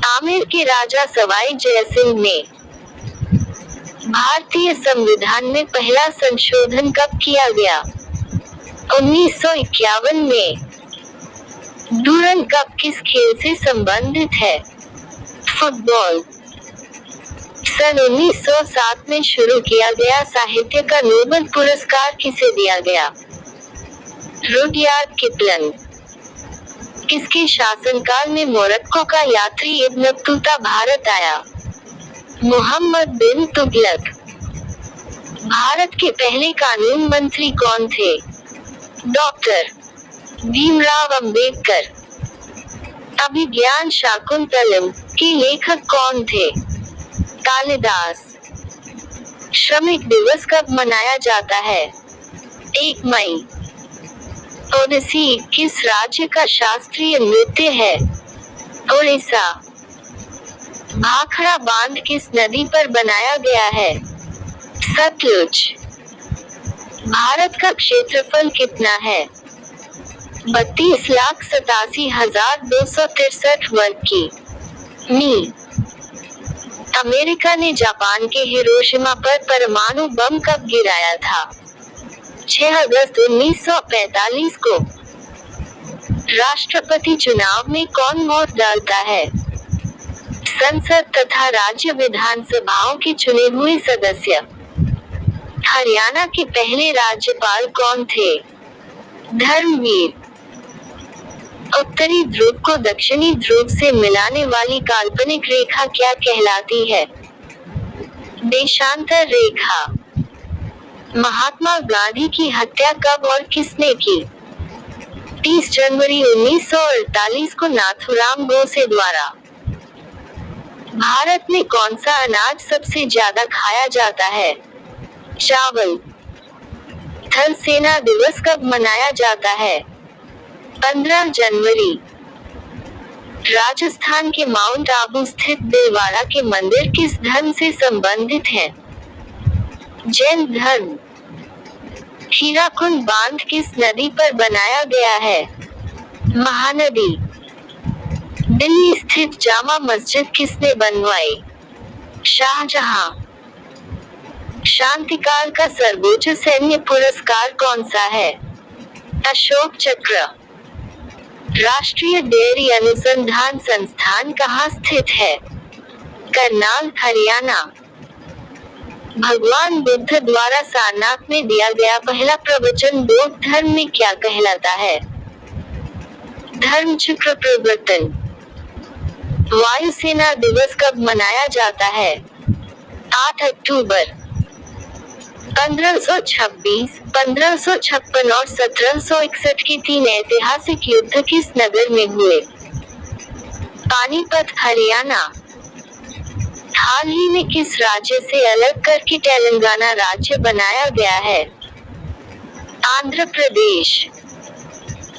S1: आमेर के राजा सवाई जयसिंह ने। भारतीय संविधान में पहला संशोधन कब किया गया? 1951 में। डूरंड कप किस खेल से संबंधित है? फुटबॉल। सन 1907 में शुरू किया गया साहित्य का नोबेल पुरस्कार किसे दिया गया? Rudyard Kipling. किसके शासनकाल में मोरक्को का यात्री इब्न बतूता भारत आया? मोहम्मद बिन तुगलक। भारत के पहले कानून मंत्री कौन थे? डॉक्टर भीमराव अंबेडकर। अभिज्ञान शाकुंतलम के लेखक कौन थे? कालिदास। श्रमिक दिवस कब मनाया जाता है? 1 मई। ओडिसी किस राज्य का शास्त्रीय नृत्य है? उड़ीसा। भाखड़ा बांध किस नदी पर बनाया गया है? सतलुज। भारत का क्षेत्रफल कितना है? 32,87,263 वर्ग की मी। अमेरिका ने जापान के हिरोशिमा पर परमाणु बम कब गिराया था? 6 अगस्त 1945 को। राष्ट्रपति चुनाव में कौन वोट डालता है? संसद तथा राज्य विधानसभाओं के चुने हुए सदस्य। हरियाणा के पहले राज्यपाल कौन थे? धर्मवीर। उत्तरी ध्रुव को दक्षिणी ध्रुव से मिलाने वाली काल्पनिक रेखा क्या कहलाती है? देशांतर रेखा। महात्मा गांधी की हत्या कब और किसने की? 30 जनवरी 1948 को नाथूराम गोडसे द्वारा। भारत में कौन सा अनाज सबसे ज्यादा खाया जाता है? चावल। थल सेना दिवस कब मनाया जाता है? 15 जनवरी। राजस्थान के माउंट आबू स्थित दिलवाड़ा के मंदिर किस धर्म से संबंधित हैं? जैन धर्म। हीराकुंड बांध किस नदी पर बनाया गया है? महानदी। दिल्ली स्थित जामा मस्जिद किसने बनवाई? शाहजहां। शांतिकाल का सर्वोच्च सैन्य पुरस्कार कौन सा है? अशोक चक्र। राष्ट्रीय डेयरी अनुसंधान संस्थान कहाँ स्थित है? करनाल, हरियाणा। भगवान बुद्ध द्वारा सारनाथ में दिया गया पहला प्रवचन बौद्ध धर्म में क्या कहलाता है? धर्मचक्र प्रवर्तन। वायुसेना दिवस कब मनाया जाता है? 8 अक्टूबर। 1526, 1556 और 1761 के 3 ऐतिहासिक युद्ध किस नगर में हुए? पानीपत, हरियाणा। हाल ही में किस राज्य से अलग करके तेलंगाना राज्य बनाया गया है? आंध्र प्रदेश।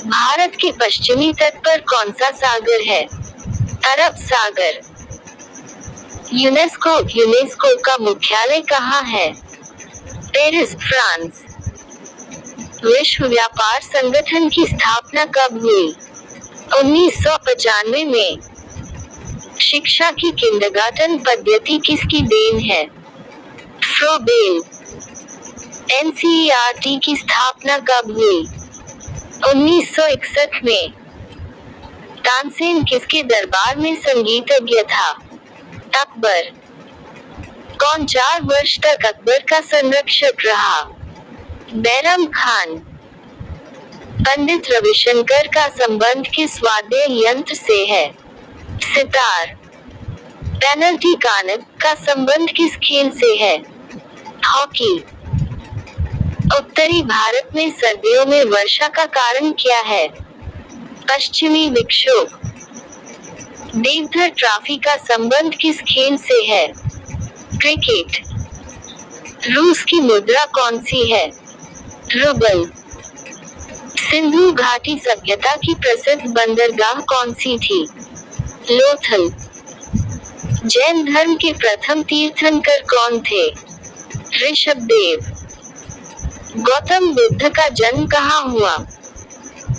S1: भारत के पश्चिमी तट पर कौन सा सागर है? अरब सागर। यूनेस्को का मुख्यालय कहाँ है? Paris, France. विश्व व्यापार संगठन की स्थापना कब हुई? 1995 में। शिक्षा की किंडरगार्टन पद्धति किसकी देन है? फ्रोबेल। एनसीईआरटी की स्थापना कब हुई? 1961 में। तानसेन किसके दरबार में संगीतज्ञ था? अकबर। कौन 4 वर्ष तक अकबर का संरक्षक रहा? बैरम खान। पंडित रविशंकर का संबंध किस वाद्य यंत्र से है? सितार। पेनल्टी कॉर्नर का संबंध किस खेल से है? हॉकी। उत्तरी भारत में सर्दियों में वर्षा का कारण क्या है? पश्चिमी विक्षोभ। देवधर ट्रॉफी का संबंध किस खेल से है? क्रिकेट। रूस की मुद्रा कौन सी है? रूबल। सिंधु घाटी सभ्यता की प्रसिद्ध बंदरगाह कौन सी थी? लोथल। जैन धर्म के प्रथम तीर्थंकर कौन थे? ऋषभदेव। गौतम बुद्ध का जन्म कहाँ हुआ?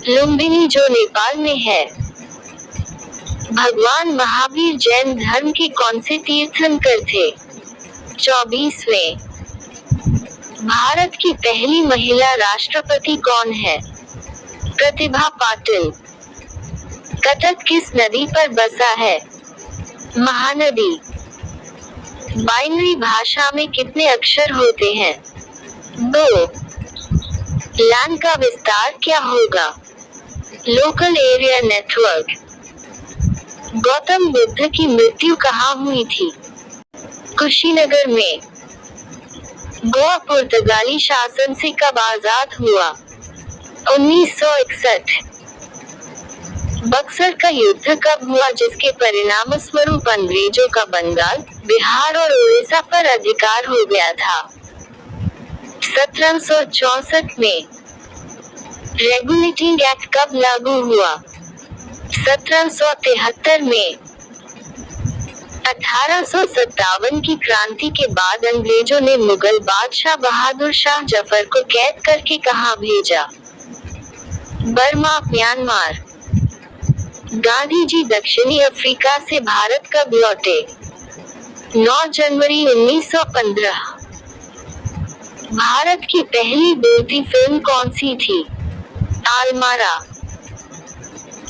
S1: लुम्बिनी जो नेपाल में है। भगवान महावीर जैन धर्म के कौन से तीर्थंकर थे? 24वें। भारत की पहली महिला राष्ट्रपति कौन है? प्रतिभा पाटिल। कटक किस नदी पर बसा है? महानदी। बाइनरी भाषा में कितने अक्षर होते हैं? 2। लैन का विस्तार क्या होगा? Local area network. Gautam Buddha की मृत्यु कहाँ हुई थी? कुशीनगर में। गोवा पुर्तगाली शासन से कब आजाद हुआ? 1961। बक्सर का युद्ध कब हुआ जिसके परिणामस्वरूप अंग्रेजों का बंगाल, बिहार और उड़ीसा पर अधिकार हो गया था? 1764 में। रेगुलेटिंग एक्ट कब लागू हुआ? 1773 में। 1857 की क्रांति के बाद अंग्रेजों ने मुगल बादशाह बहादुर शाह जफर को कैद करके कहां भेजा? Burma, Myanmar. गांधी जी दक्षिणी अफ्रीका से भारत कब लौटे? 9 जनवरी 1915। भारत की पहली बोलती फिल्म कौन सी थी? आलमारा।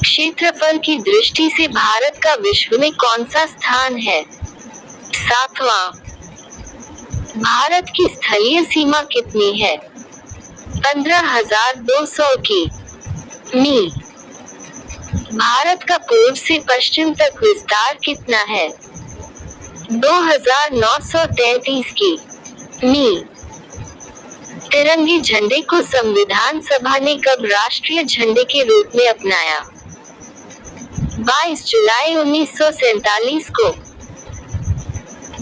S1: क्षेत्रफल की दृष्टि से भारत का विश्व में कौन सा स्थान है? 7वां। भारत की स्थलीय सीमा कितनी है? 15,200 की.मी। भारत का पूर्व से पश्चिम तक विस्तार कितना है? 2,933 की.मी। तिरंगे झंडे को संविधान सभा ने कब राष्ट्रीय झंडे के रूप में अपनाया? 22 जुलाई 1947 को।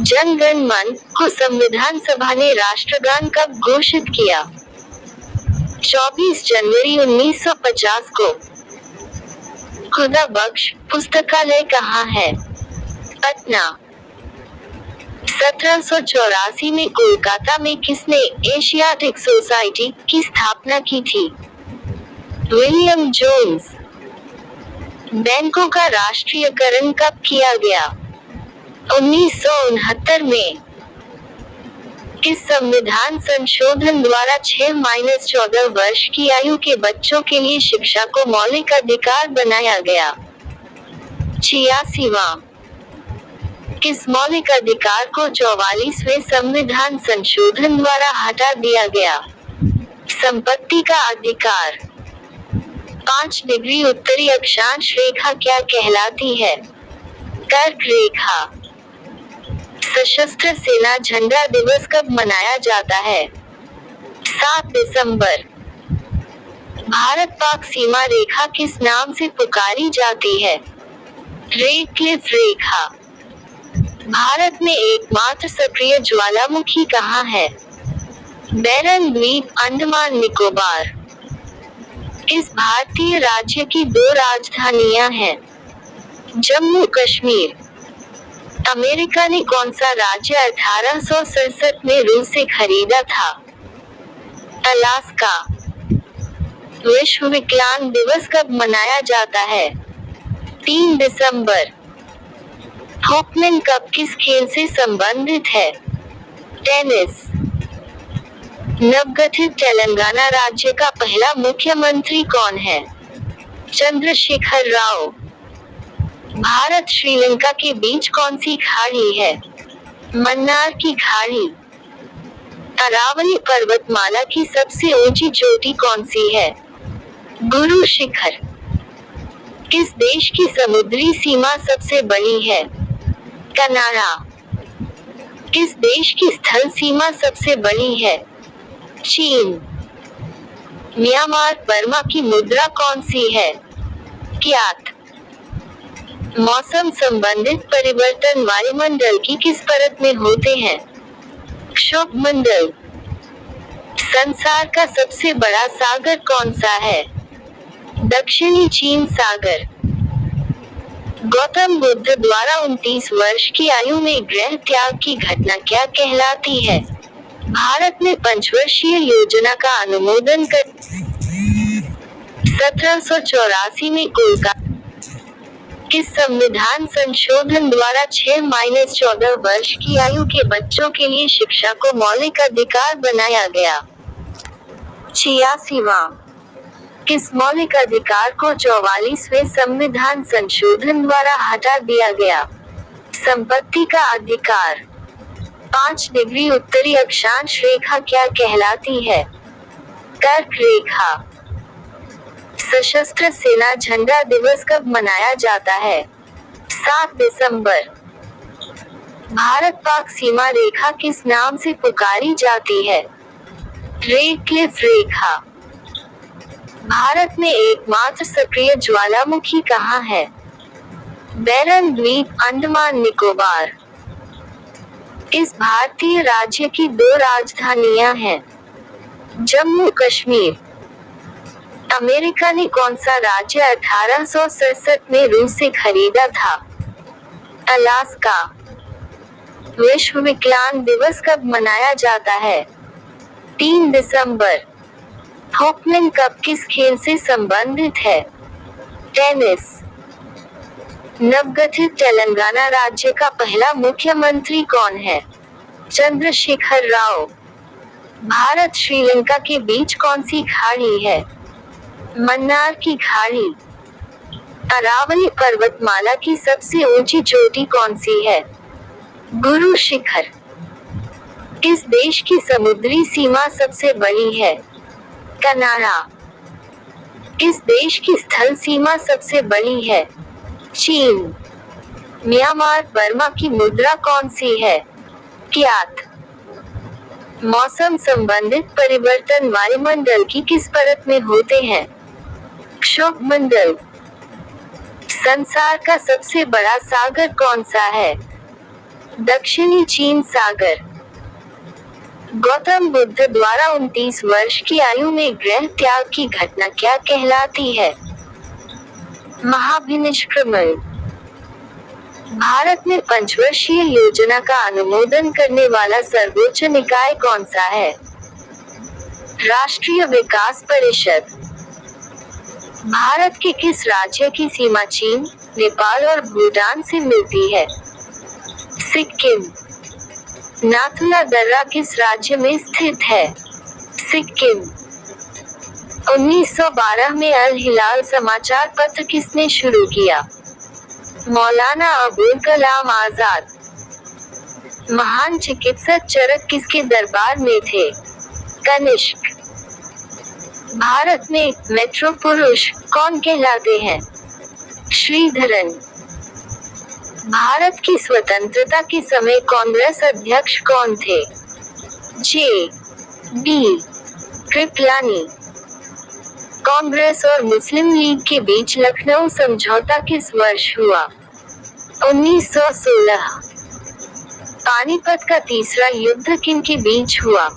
S1: जन गण मन को संविधान सभा ने राष्ट्रगान कब घोषित किया? 24 जनवरी 1950 को। खुदा बख्श पुस्तकालय कहाँ है? पटना। 1784 में कोलकाता में किसने एशियाटिक सोसाइटी की स्थापना की थी? William Jones. बैंकों का राष्ट्रीयकरण कब किया गया? 1969 में। किस संविधान संशोधन द्वारा 6-14 वर्ष की आयु के बच्चों के लिए शिक्षा को मौलिक अधिकार बनाया गया? 86वां। किस मौलिक अधिकार को 44वें संविधान संशोधन द्वारा हटा दिया गया? संपत्ति का अधिकार। 5 डिग्री उत्तरी अक्षांश रेखा क्या कहलाती है? कर्क रेखा। सशस्त्र सेना झंडा दिवस कब मनाया जाता है? 7 दिसंबर। भारत पाक सीमा रेखा किस नाम से पुकारी जाती है? रेड क्लिफ रेखा। भारत में एकमात्र सक्रिय ज्वालामुखी कहाँ है? बैरन द्वीप, अंडमान निकोबार। इस भारतीय राज्य की 2 राजधानियां हैं? जम्मू कश्मीर। अमेरिका ने कौन सा राज्य 1867 में रूस से खरीदा था? अलास्का। विश्व विकलांग दिवस कब मनाया जाता है? 3 दिसंबर। होपमैन कप किस खेल से संबंधित है? टेनिस। नवगठित तेलंगाना राज्य का पहला मुख्यमंत्री कौन है? चंद्रशेखर राव। भारत श्रीलंका के बीच कौन सी खाड़ी है? मन्नार की खाड़ी। अरावली पर्वतमाला की सबसे ऊंची चोटी कौन सी है? गुरु शिखर। किस देश की समुद्री सीमा सबसे बड़ी है? कनाडा। किस देश की स्थल सीमा सबसे बड़ी है? चीन। म्यांमार बर्मा की मुद्रा कौन सी है? क्यात। मौसम संबंधित परिवर्तन वायुमंडल की किस परत में होते हैं? क्षोभमंडल। संसार का सबसे बड़ा सागर कौन सा है? दक्षिणी चीन सागर। गौतम बुद्ध द्वारा 29 वर्ष की आयु में गृह त्याग की घटना क्या कहलाती है? भारत में पंचवर्षीय योजना का अनुमोदन कर 1784 में कोलकाता किस संविधान संशोधन द्वारा 6-14 वर्ष की आयु के बच्चों के लिए शिक्षा को मौलिक अधिकार बनाया गया? 86वां। किस मौलिक अधिकार को 44वें संविधान संशोधन द्वारा हटा दिया गया? संपत्ति का अधिकार। 5 डिग्री उत्तरी अक्षांश रेखा क्या कहलाती है? कर्क रेखा। सशस्त्र सेना झंडा दिवस कब मनाया जाता है? 7 दिसंबर। भारत पाक सीमा रेखा किस नाम से पुकारी जाती है? रेड क्लिफ रेखा। भारत में एकमात्र सक्रिय ज्वालामुखी कहाँ है? बैरन द्वीप, अंडमान निकोबार। इस भारतीय राज्य की 2 राजधानियां हैं? जम्मू कश्मीर। अमेरिका ने कौन सा राज्य 1867 में रूस से खरीदा था? अलास्का। विश्व विकलांग दिवस कब मनाया जाता है? 3 दिसंबर। होपमैन कप किस खेल से संबंधित है? टेनिस। नवगठित तेलंगाना राज्य का पहला मुख्यमंत्री कौन है? चंद्रशेखर राव। भारत श्रीलंका के बीच कौन सी खाड़ी है? मन्नार की खाड़ी। अरावली पर्वतमाला की सबसे ऊंची चोटी कौन सी है? गुरु शिखर। किस देश की समुद्री सीमा सबसे बड़ी है? कनाडा। किस देश की स्थल सीमा सबसे बड़ी है? चीन। म्यांमार बर्मा की मुद्रा कौन सी है? क्यात। मौसम संबंधित परिवर्तन वायुमंडल की किस परत में होते हैं? क्षोभमंडल। संसार का सबसे बड़ा सागर कौन सा है? दक्षिणी चीन सागर। गौतम बुद्ध द्वारा 29 वर्ष की आयु में गृह त्याग की घटना क्या कहलाती है? महाभिनिष्क्रमण। भारत में पंचवर्षीय योजना का अनुमोदन करने वाला सर्वोच्च निकाय कौन सा है? राष्ट्रीय विकास परिषद। भारत के किस राज्य की सीमा चीन, नेपाल और भूटान से मिलती है? सिक्किम। नाथुला दर्रा किस राज्य में स्थित है? सिक्किम। 1912 में अल हिलाल समाचार पत्र किसने शुरू किया? मौलाना अबुल कलाम आजाद। महान चिकित्सक चरक किसके दरबार में थे? कनिष्क। भारत में मेट्रो पुरुष कौन कहलाते हैं? श्रीधरन। भारत की स्वतंत्रता के समय कांग्रेस अध्यक्ष कौन थे? जे बी कृपलानी। कांग्रेस और मुस्लिम लीग के बीच लखनऊ समझौता किस वर्ष हुआ? 1916। पानीपत का तीसरा युद्ध किन के बीच हुआ?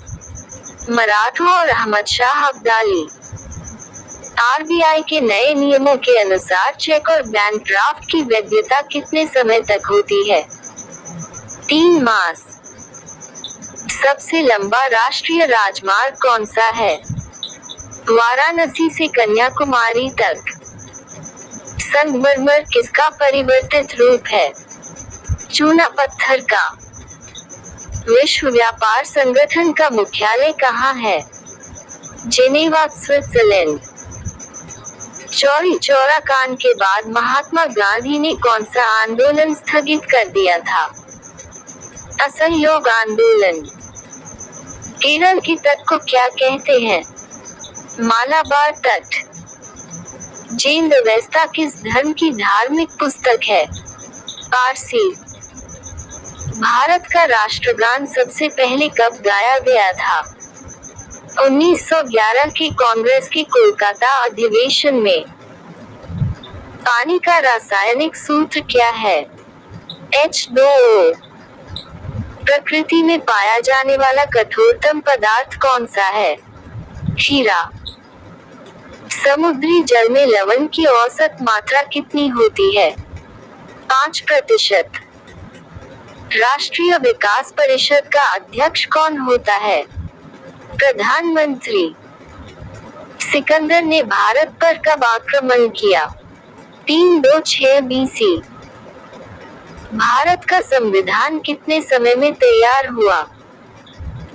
S1: मराठों और अहमद शाह अब्दाली। आरबीआई के नए नियमों के अनुसार चेक और बैंक ड्राफ्ट की वैधता कितने समय तक होती है? 3 मास। सबसे लंबा राष्ट्रीय राजमार्ग कौन सा है? वाराणसी से कन्याकुमारी तक। संगमरमर किसका परिवर्तित रूप है? चूना पत्थर का। विश्व व्यापार संगठन का मुख्यालय कहाँ है? Geneva, Switzerland. चौरी चौरा कांड के बाद महात्मा गांधी ने कौन सा आंदोलन स्थगित कर दिया था? असहयोग आंदोलन। केरल के तट को क्या कहते हैं? मालाबार तट। जैन अवेस्ता किस धर्म की धार्मिक पुस्तक है? पारसी। भारत का राष्ट्रगान सबसे पहले कब गाया गया था? 1911 के कांग्रेस के कोलकाता अधिवेशन में। पानी का रासायनिक सूत्र क्या है? H2O। प्रकृति में पाया जाने वाला कठोरतम पदार्थ कौन सा है? हीरा। समुद्री जल में लवण की औसत मात्रा कितनी होती है? 5%। राष्ट्रीय विकास परिषद का अध्यक्ष कौन होता है? प्रधानमंत्री। सिकंदर ने भारत पर कब आक्रमण किया? 326 BC। भारत का संविधान कितने समय में तैयार हुआ?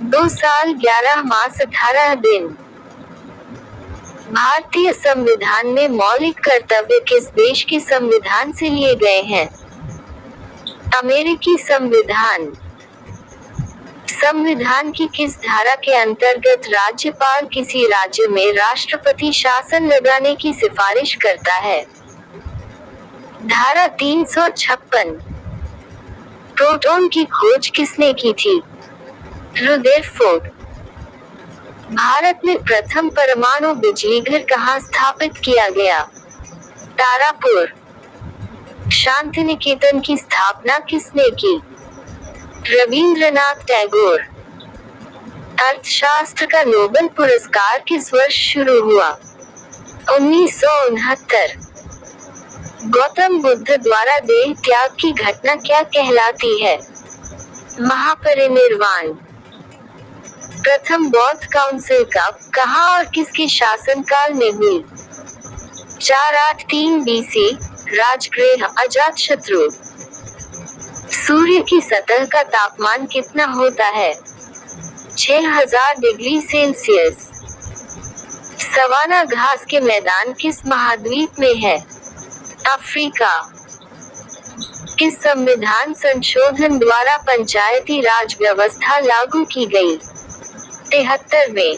S1: 2 साल 11 मास 18 दिन। भारतीय संविधान में मौलिक कर्तव्य किस देश के संविधान से लिए गए हैं? अमेरिकी संविधान। संविधान की किस धारा के अंतर्गत राज्यपाल किसी राज्य में राष्ट्रपति शासन लगाने की सिफारिश करता है? धारा 356। प्रोटॉन की खोज किसने की थी? रुदरफोर्ड। भारत में प्रथम परमाणु बिजली घर कहाँ स्थापित किया गया? तारापुर। शांति निकेतन की स्थापना किसने की? रविंद्रनाथ टैगोर। अर्थशास्त्र का नोबेल पुरस्कार किस वर्ष शुरू हुआ? 1969। गौतम बुद्ध द्वारा देह त्याग की घटना क्या कहलाती है? महापरिनिर्वाण। प्रथम बौद्ध काउंसिल कब, कहाँ और किसके शासनकाल में हुई? 483 BC। राजगृह अजातशत्रु। सूर्य की सतह का तापमान कितना होता है? 6000 डिग्री सेल्सियस। सवाना घास के मैदान किस महाद्वीप में है? अफ्रीका। किस संविधान संशोधन द्वारा पंचायती राज व्यवस्था लागू की गई? 73वें।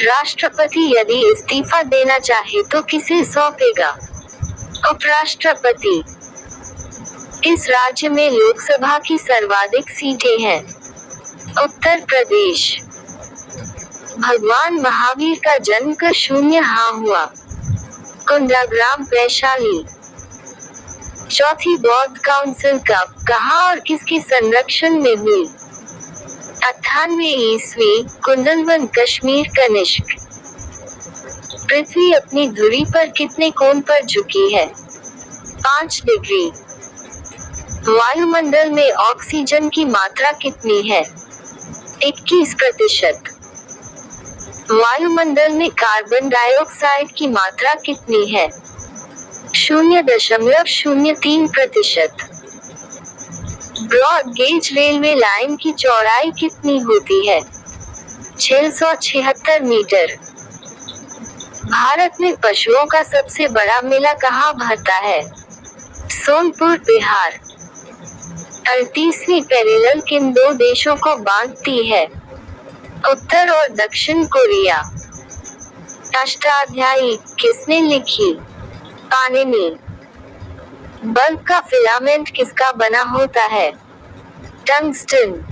S1: राष्ट्रपति यदि इस्तीफा देना चाहे तो किसे सौंपेगा? उपराष्ट्रपति। किस राज्य में लोकसभा की सर्वाधिक सीटें हैं? उत्तर प्रदेश। भगवान महावीर का जन्म कब 0 हुआ? कुंडाग्राम वैशाली। चौथी बौद्ध काउंसिल कब, कहाँ और किसके संरक्षण में हुई? 98 ईस्वी। कुंदलवन कश्मीर कनिष्क। पृथ्वी अपनी धुरी पर कितने कोण पर झुकी है? 5 डिग्री। वायुमंडल में ऑक्सीजन की मात्रा कितनी है? 21%। वायुमंडल में कार्बन डाइऑक्साइड की मात्रा कितनी है? 0.03%। ब्रॉड गेज रेलवे लाइन की चौड़ाई कितनी होती है? 676 मीटर। भारत में पशुओं का सबसे बड़ा मेला कहाँ भरता है? सोनपुर बिहार। 38वीं पैरेलल किन 2 देशों को बांधती है? उत्तर और दक्षिण कोरिया। अष्टाध्यायी किसने लिखी? पाणिनि। बल्ब का फिलामेंट किसका बना होता है? टंगस्टन।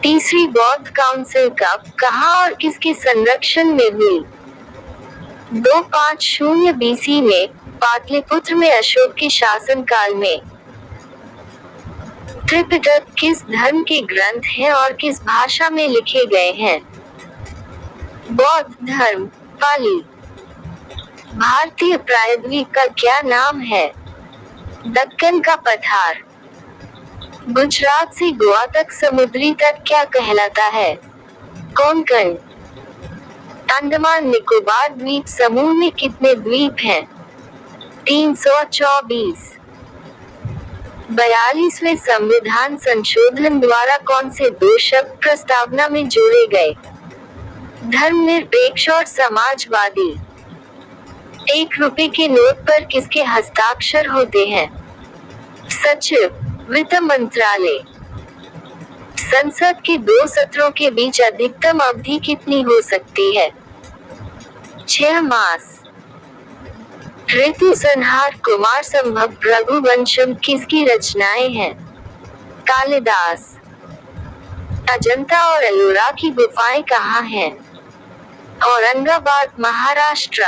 S1: तीसरी बौद्ध काउंसिल कब, कहाँ और किसके संरक्षण में हुई? 250 BC में, पाटलिपुत्र में अशोक के शासनकाल में। त्रिपिटक किस धर्म के ग्रंथ हैं और किस भाषा में लिखे गए हैं? बौद्ध धर्म, पाली। भारतीय प्रायद्वीप का क्या नाम है? दक्कन का पठार। गुजरात से गोवा तक समुद्री तट क्या कहलाता है? कोंकण। अंडमान निकोबार द्वीप समूह में कितने द्वीप हैं? 324। 42वें संविधान संशोधन द्वारा कौन से 2 शब्द प्रस्तावना में जोड़े गए? धर्मनिरपेक्ष और समाजवादी। 1 रुपए के नोट पर किसके हस्ताक्षर होते हैं? सचिव, वित्त मंत्रालय। संसद के 2 सत्रों के बीच अधिकतम अवधि कितनी हो सकती है? 6 मास। ऋतु संहार, कुमार संभव, रघुवंशम किसकी रचनाएं हैं? कालिदास। अजंता और एलोरा की गुफाएं कहाँ हैं? औरंगाबाद, महाराष्ट्र।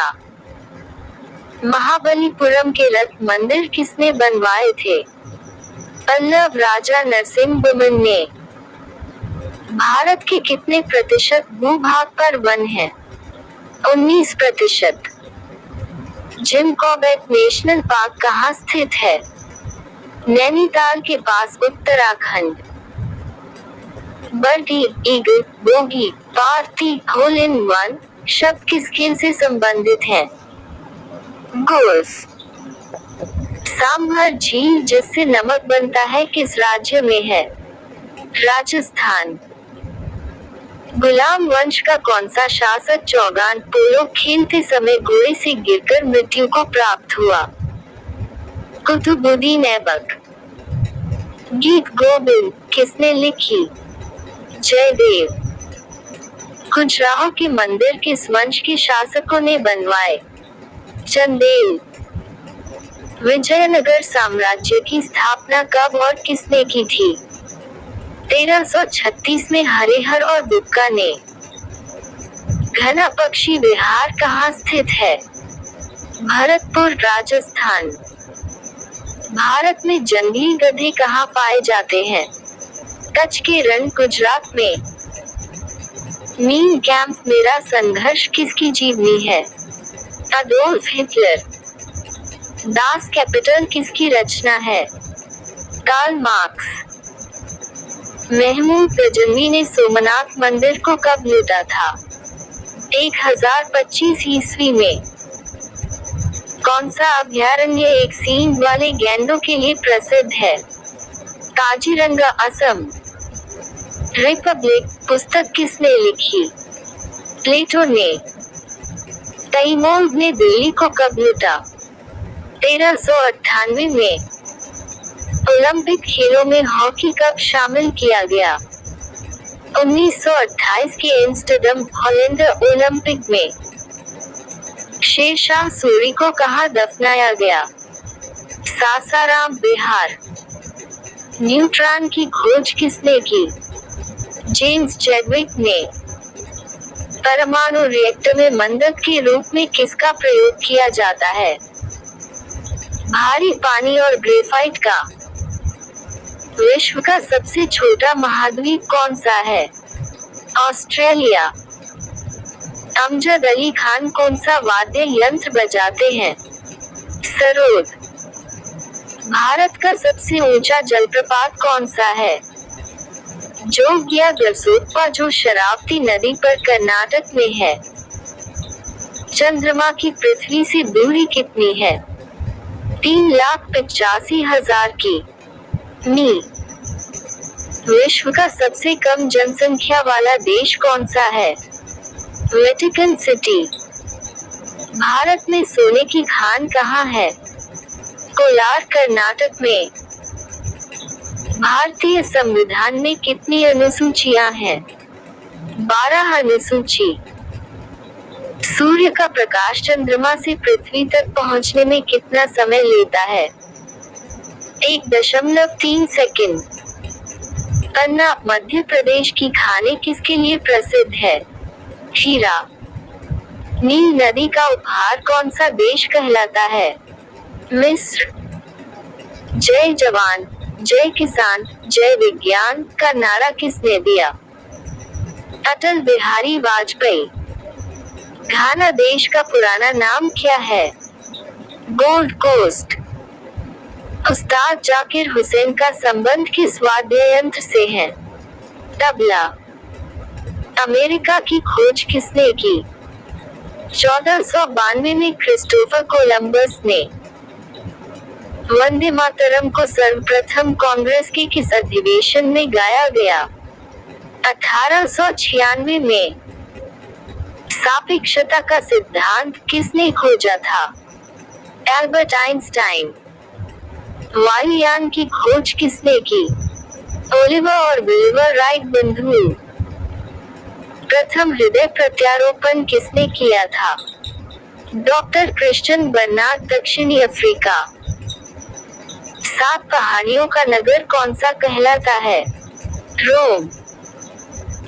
S1: महाबलीपुरम के रथ मंदिर किसने बनवाए थे? पल्लव राजा नरसिम्हवर्मन ने। भारत के कितने प्रतिशत भूभाग पर वन है? 19%। जिम कॉर्बेट नेशनल पार्क कहाँ स्थित है? नैनीताल के पास, Uttarakhand. Birdie, eagle, bogey, party, hole in one शब्द किस खेल से संबंधित हैं? गोल्फ। सांभर झील जिससे नमक बनता है किस राज्य में है? राजस्थान। गुलाम वंश का कौन सा शासक चौगान पोलो खेलते समय घोड़े से गिरकर मृत्यु को प्राप्त हुआ? कुतुबुद्दीन ऐबक। गीत गोविंद किसने लिखी? जयदेव। खजुराहो के मंदिर किस वंश के शासकों ने बनवाए? चंदेल। विजयनगर साम्राज्य की स्थापना कब और किसने की थी? 1336 में हरिहर और बुक्का ने। घना पक्षी विहार कहाँ स्थित है? भरतपुर, राजस्थान। भारत में जंगली गधे कहाँ पाए जाते हैं? कच्छ के रण, गुजरात में। मीन कैंप मेरा संघर्ष किसकी जीवनी है? Adolf Hitler. दास कैपिटल किसकी रचना है? Karl Marx. महमूद गजनवी ने सोमनाथ मंदिर को कब लूटा था? 1025 ईस्वी में। कौन सा अभयारण्य एक सींग वाले गैंडों के लिए प्रसिद्ध है? काजीरंगा, असम। रिपब्लिक पुस्तक किसने लिखी? प्लेटो ने। तैमूर ने दिल्ली को कब लूटा? 1398 में। ओलंपिक खेलों में हॉकी कब शामिल किया गया? 1928 के एम्स्टर्डम, हॉलैंड ओलंपिक में। शेरशाह सूरी को कहाँ दफनाया गया? सासाराम, बिहार। न्यूट्रॉन की खोज किसने की? जेम्स चैडविक ने। परमाणु रिएक्टर में मंदक के रूप में किसका प्रयोग किया जाता है? भारी पानी और ग्रेफाइट का। विश्व का सबसे छोटा महाद्वीप कौन सा है? ऑस्ट्रेलिया। अमजद अली खान कौन सा वाद्य यंत्र बजाते हैं? सरोद। भारत का सबसे ऊंचा जलप्रपात कौन सा है? जोगिया गरसोप्पा जो शरावती नदी पर कर्नाटक में है। चंद्रमा की पृथ्वी से दूरी कितनी है? 3,85,000 की। मी। विश्व का सबसे कम जनसंख्या वाला देश कौन सा है? Vatican city. भारत में सोने की खान कहाँ है? कोलार, कर्नाटक में। भारतीय संविधान में कितनी अनुसूचियां हैं? 12 अनुसूची। सूर्य का प्रकाश चंद्रमा से पृथ्वी तक पहुंचने में कितना समय लेता है? 1.3 सेकंड। पन्ना, मध्य प्रदेश की खाने किसके लिए प्रसिद्ध है? हीरा। नील नदी का उपहार कौन सा देश कहलाता है? मिस्र। जय जवान, जय किसान, जय विज्ञान का नारा किसने दिया? अटल बिहारी वाजपेयी। घाना देश का पुराना नाम क्या है? Gold Coast. उस्ताद जाकिर हुसैन का संबंध किस वाद्य यंत्र से है? तबला। अमेरिका की खोज किसने की? 1492 में क्रिस्टोफर कोलंबस ने। वंदे मातरम को सर्वप्रथम कांग्रेस के किस अधिवेशन में गाया गया? 1896 में। सापेक्षता का सिद्धांत किसने खोजा था? Albert Einstein. वायुयान की खोज किसने की? ओलिवर और विल्बर राइट बंधु। प्रथम हृदय प्रत्यारोपण किसने किया था? डॉक्टर क्रिश्चियन बर्नार्ड, दक्षिणी अफ्रीका। 7 पहाड़ियों का नगर कौन सा कहलाता है? रोम।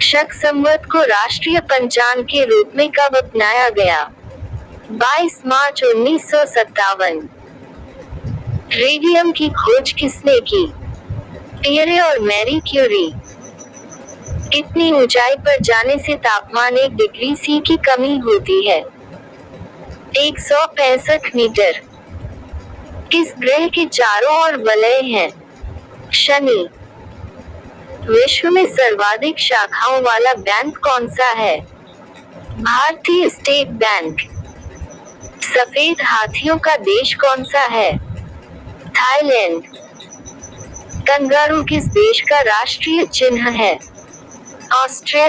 S1: शक संवत को राष्ट्रीय पंचांग के रूप में कब अपनाया गया? 22 मार्च 1957। रेडियम की खोज किसने की? पियरे और मैरी क्यूरी। कितनी ऊंचाई पर जाने से तापमान 1 डिग्री सी की कमी होती है? 165 मीटर। किस ग्रह के चारों ओर वलय हैं? शनि। विश्व में सर्वाधिक शाखाओं वाला बैंक कौन सा है? भारतीय स्टेट बैंक। सफेद हाथियों का देश कौन सा है? थाईलैंड। कंगारू किस देश का राष्ट्रीय चिन्ह है? ऑस्ट्रेलिया।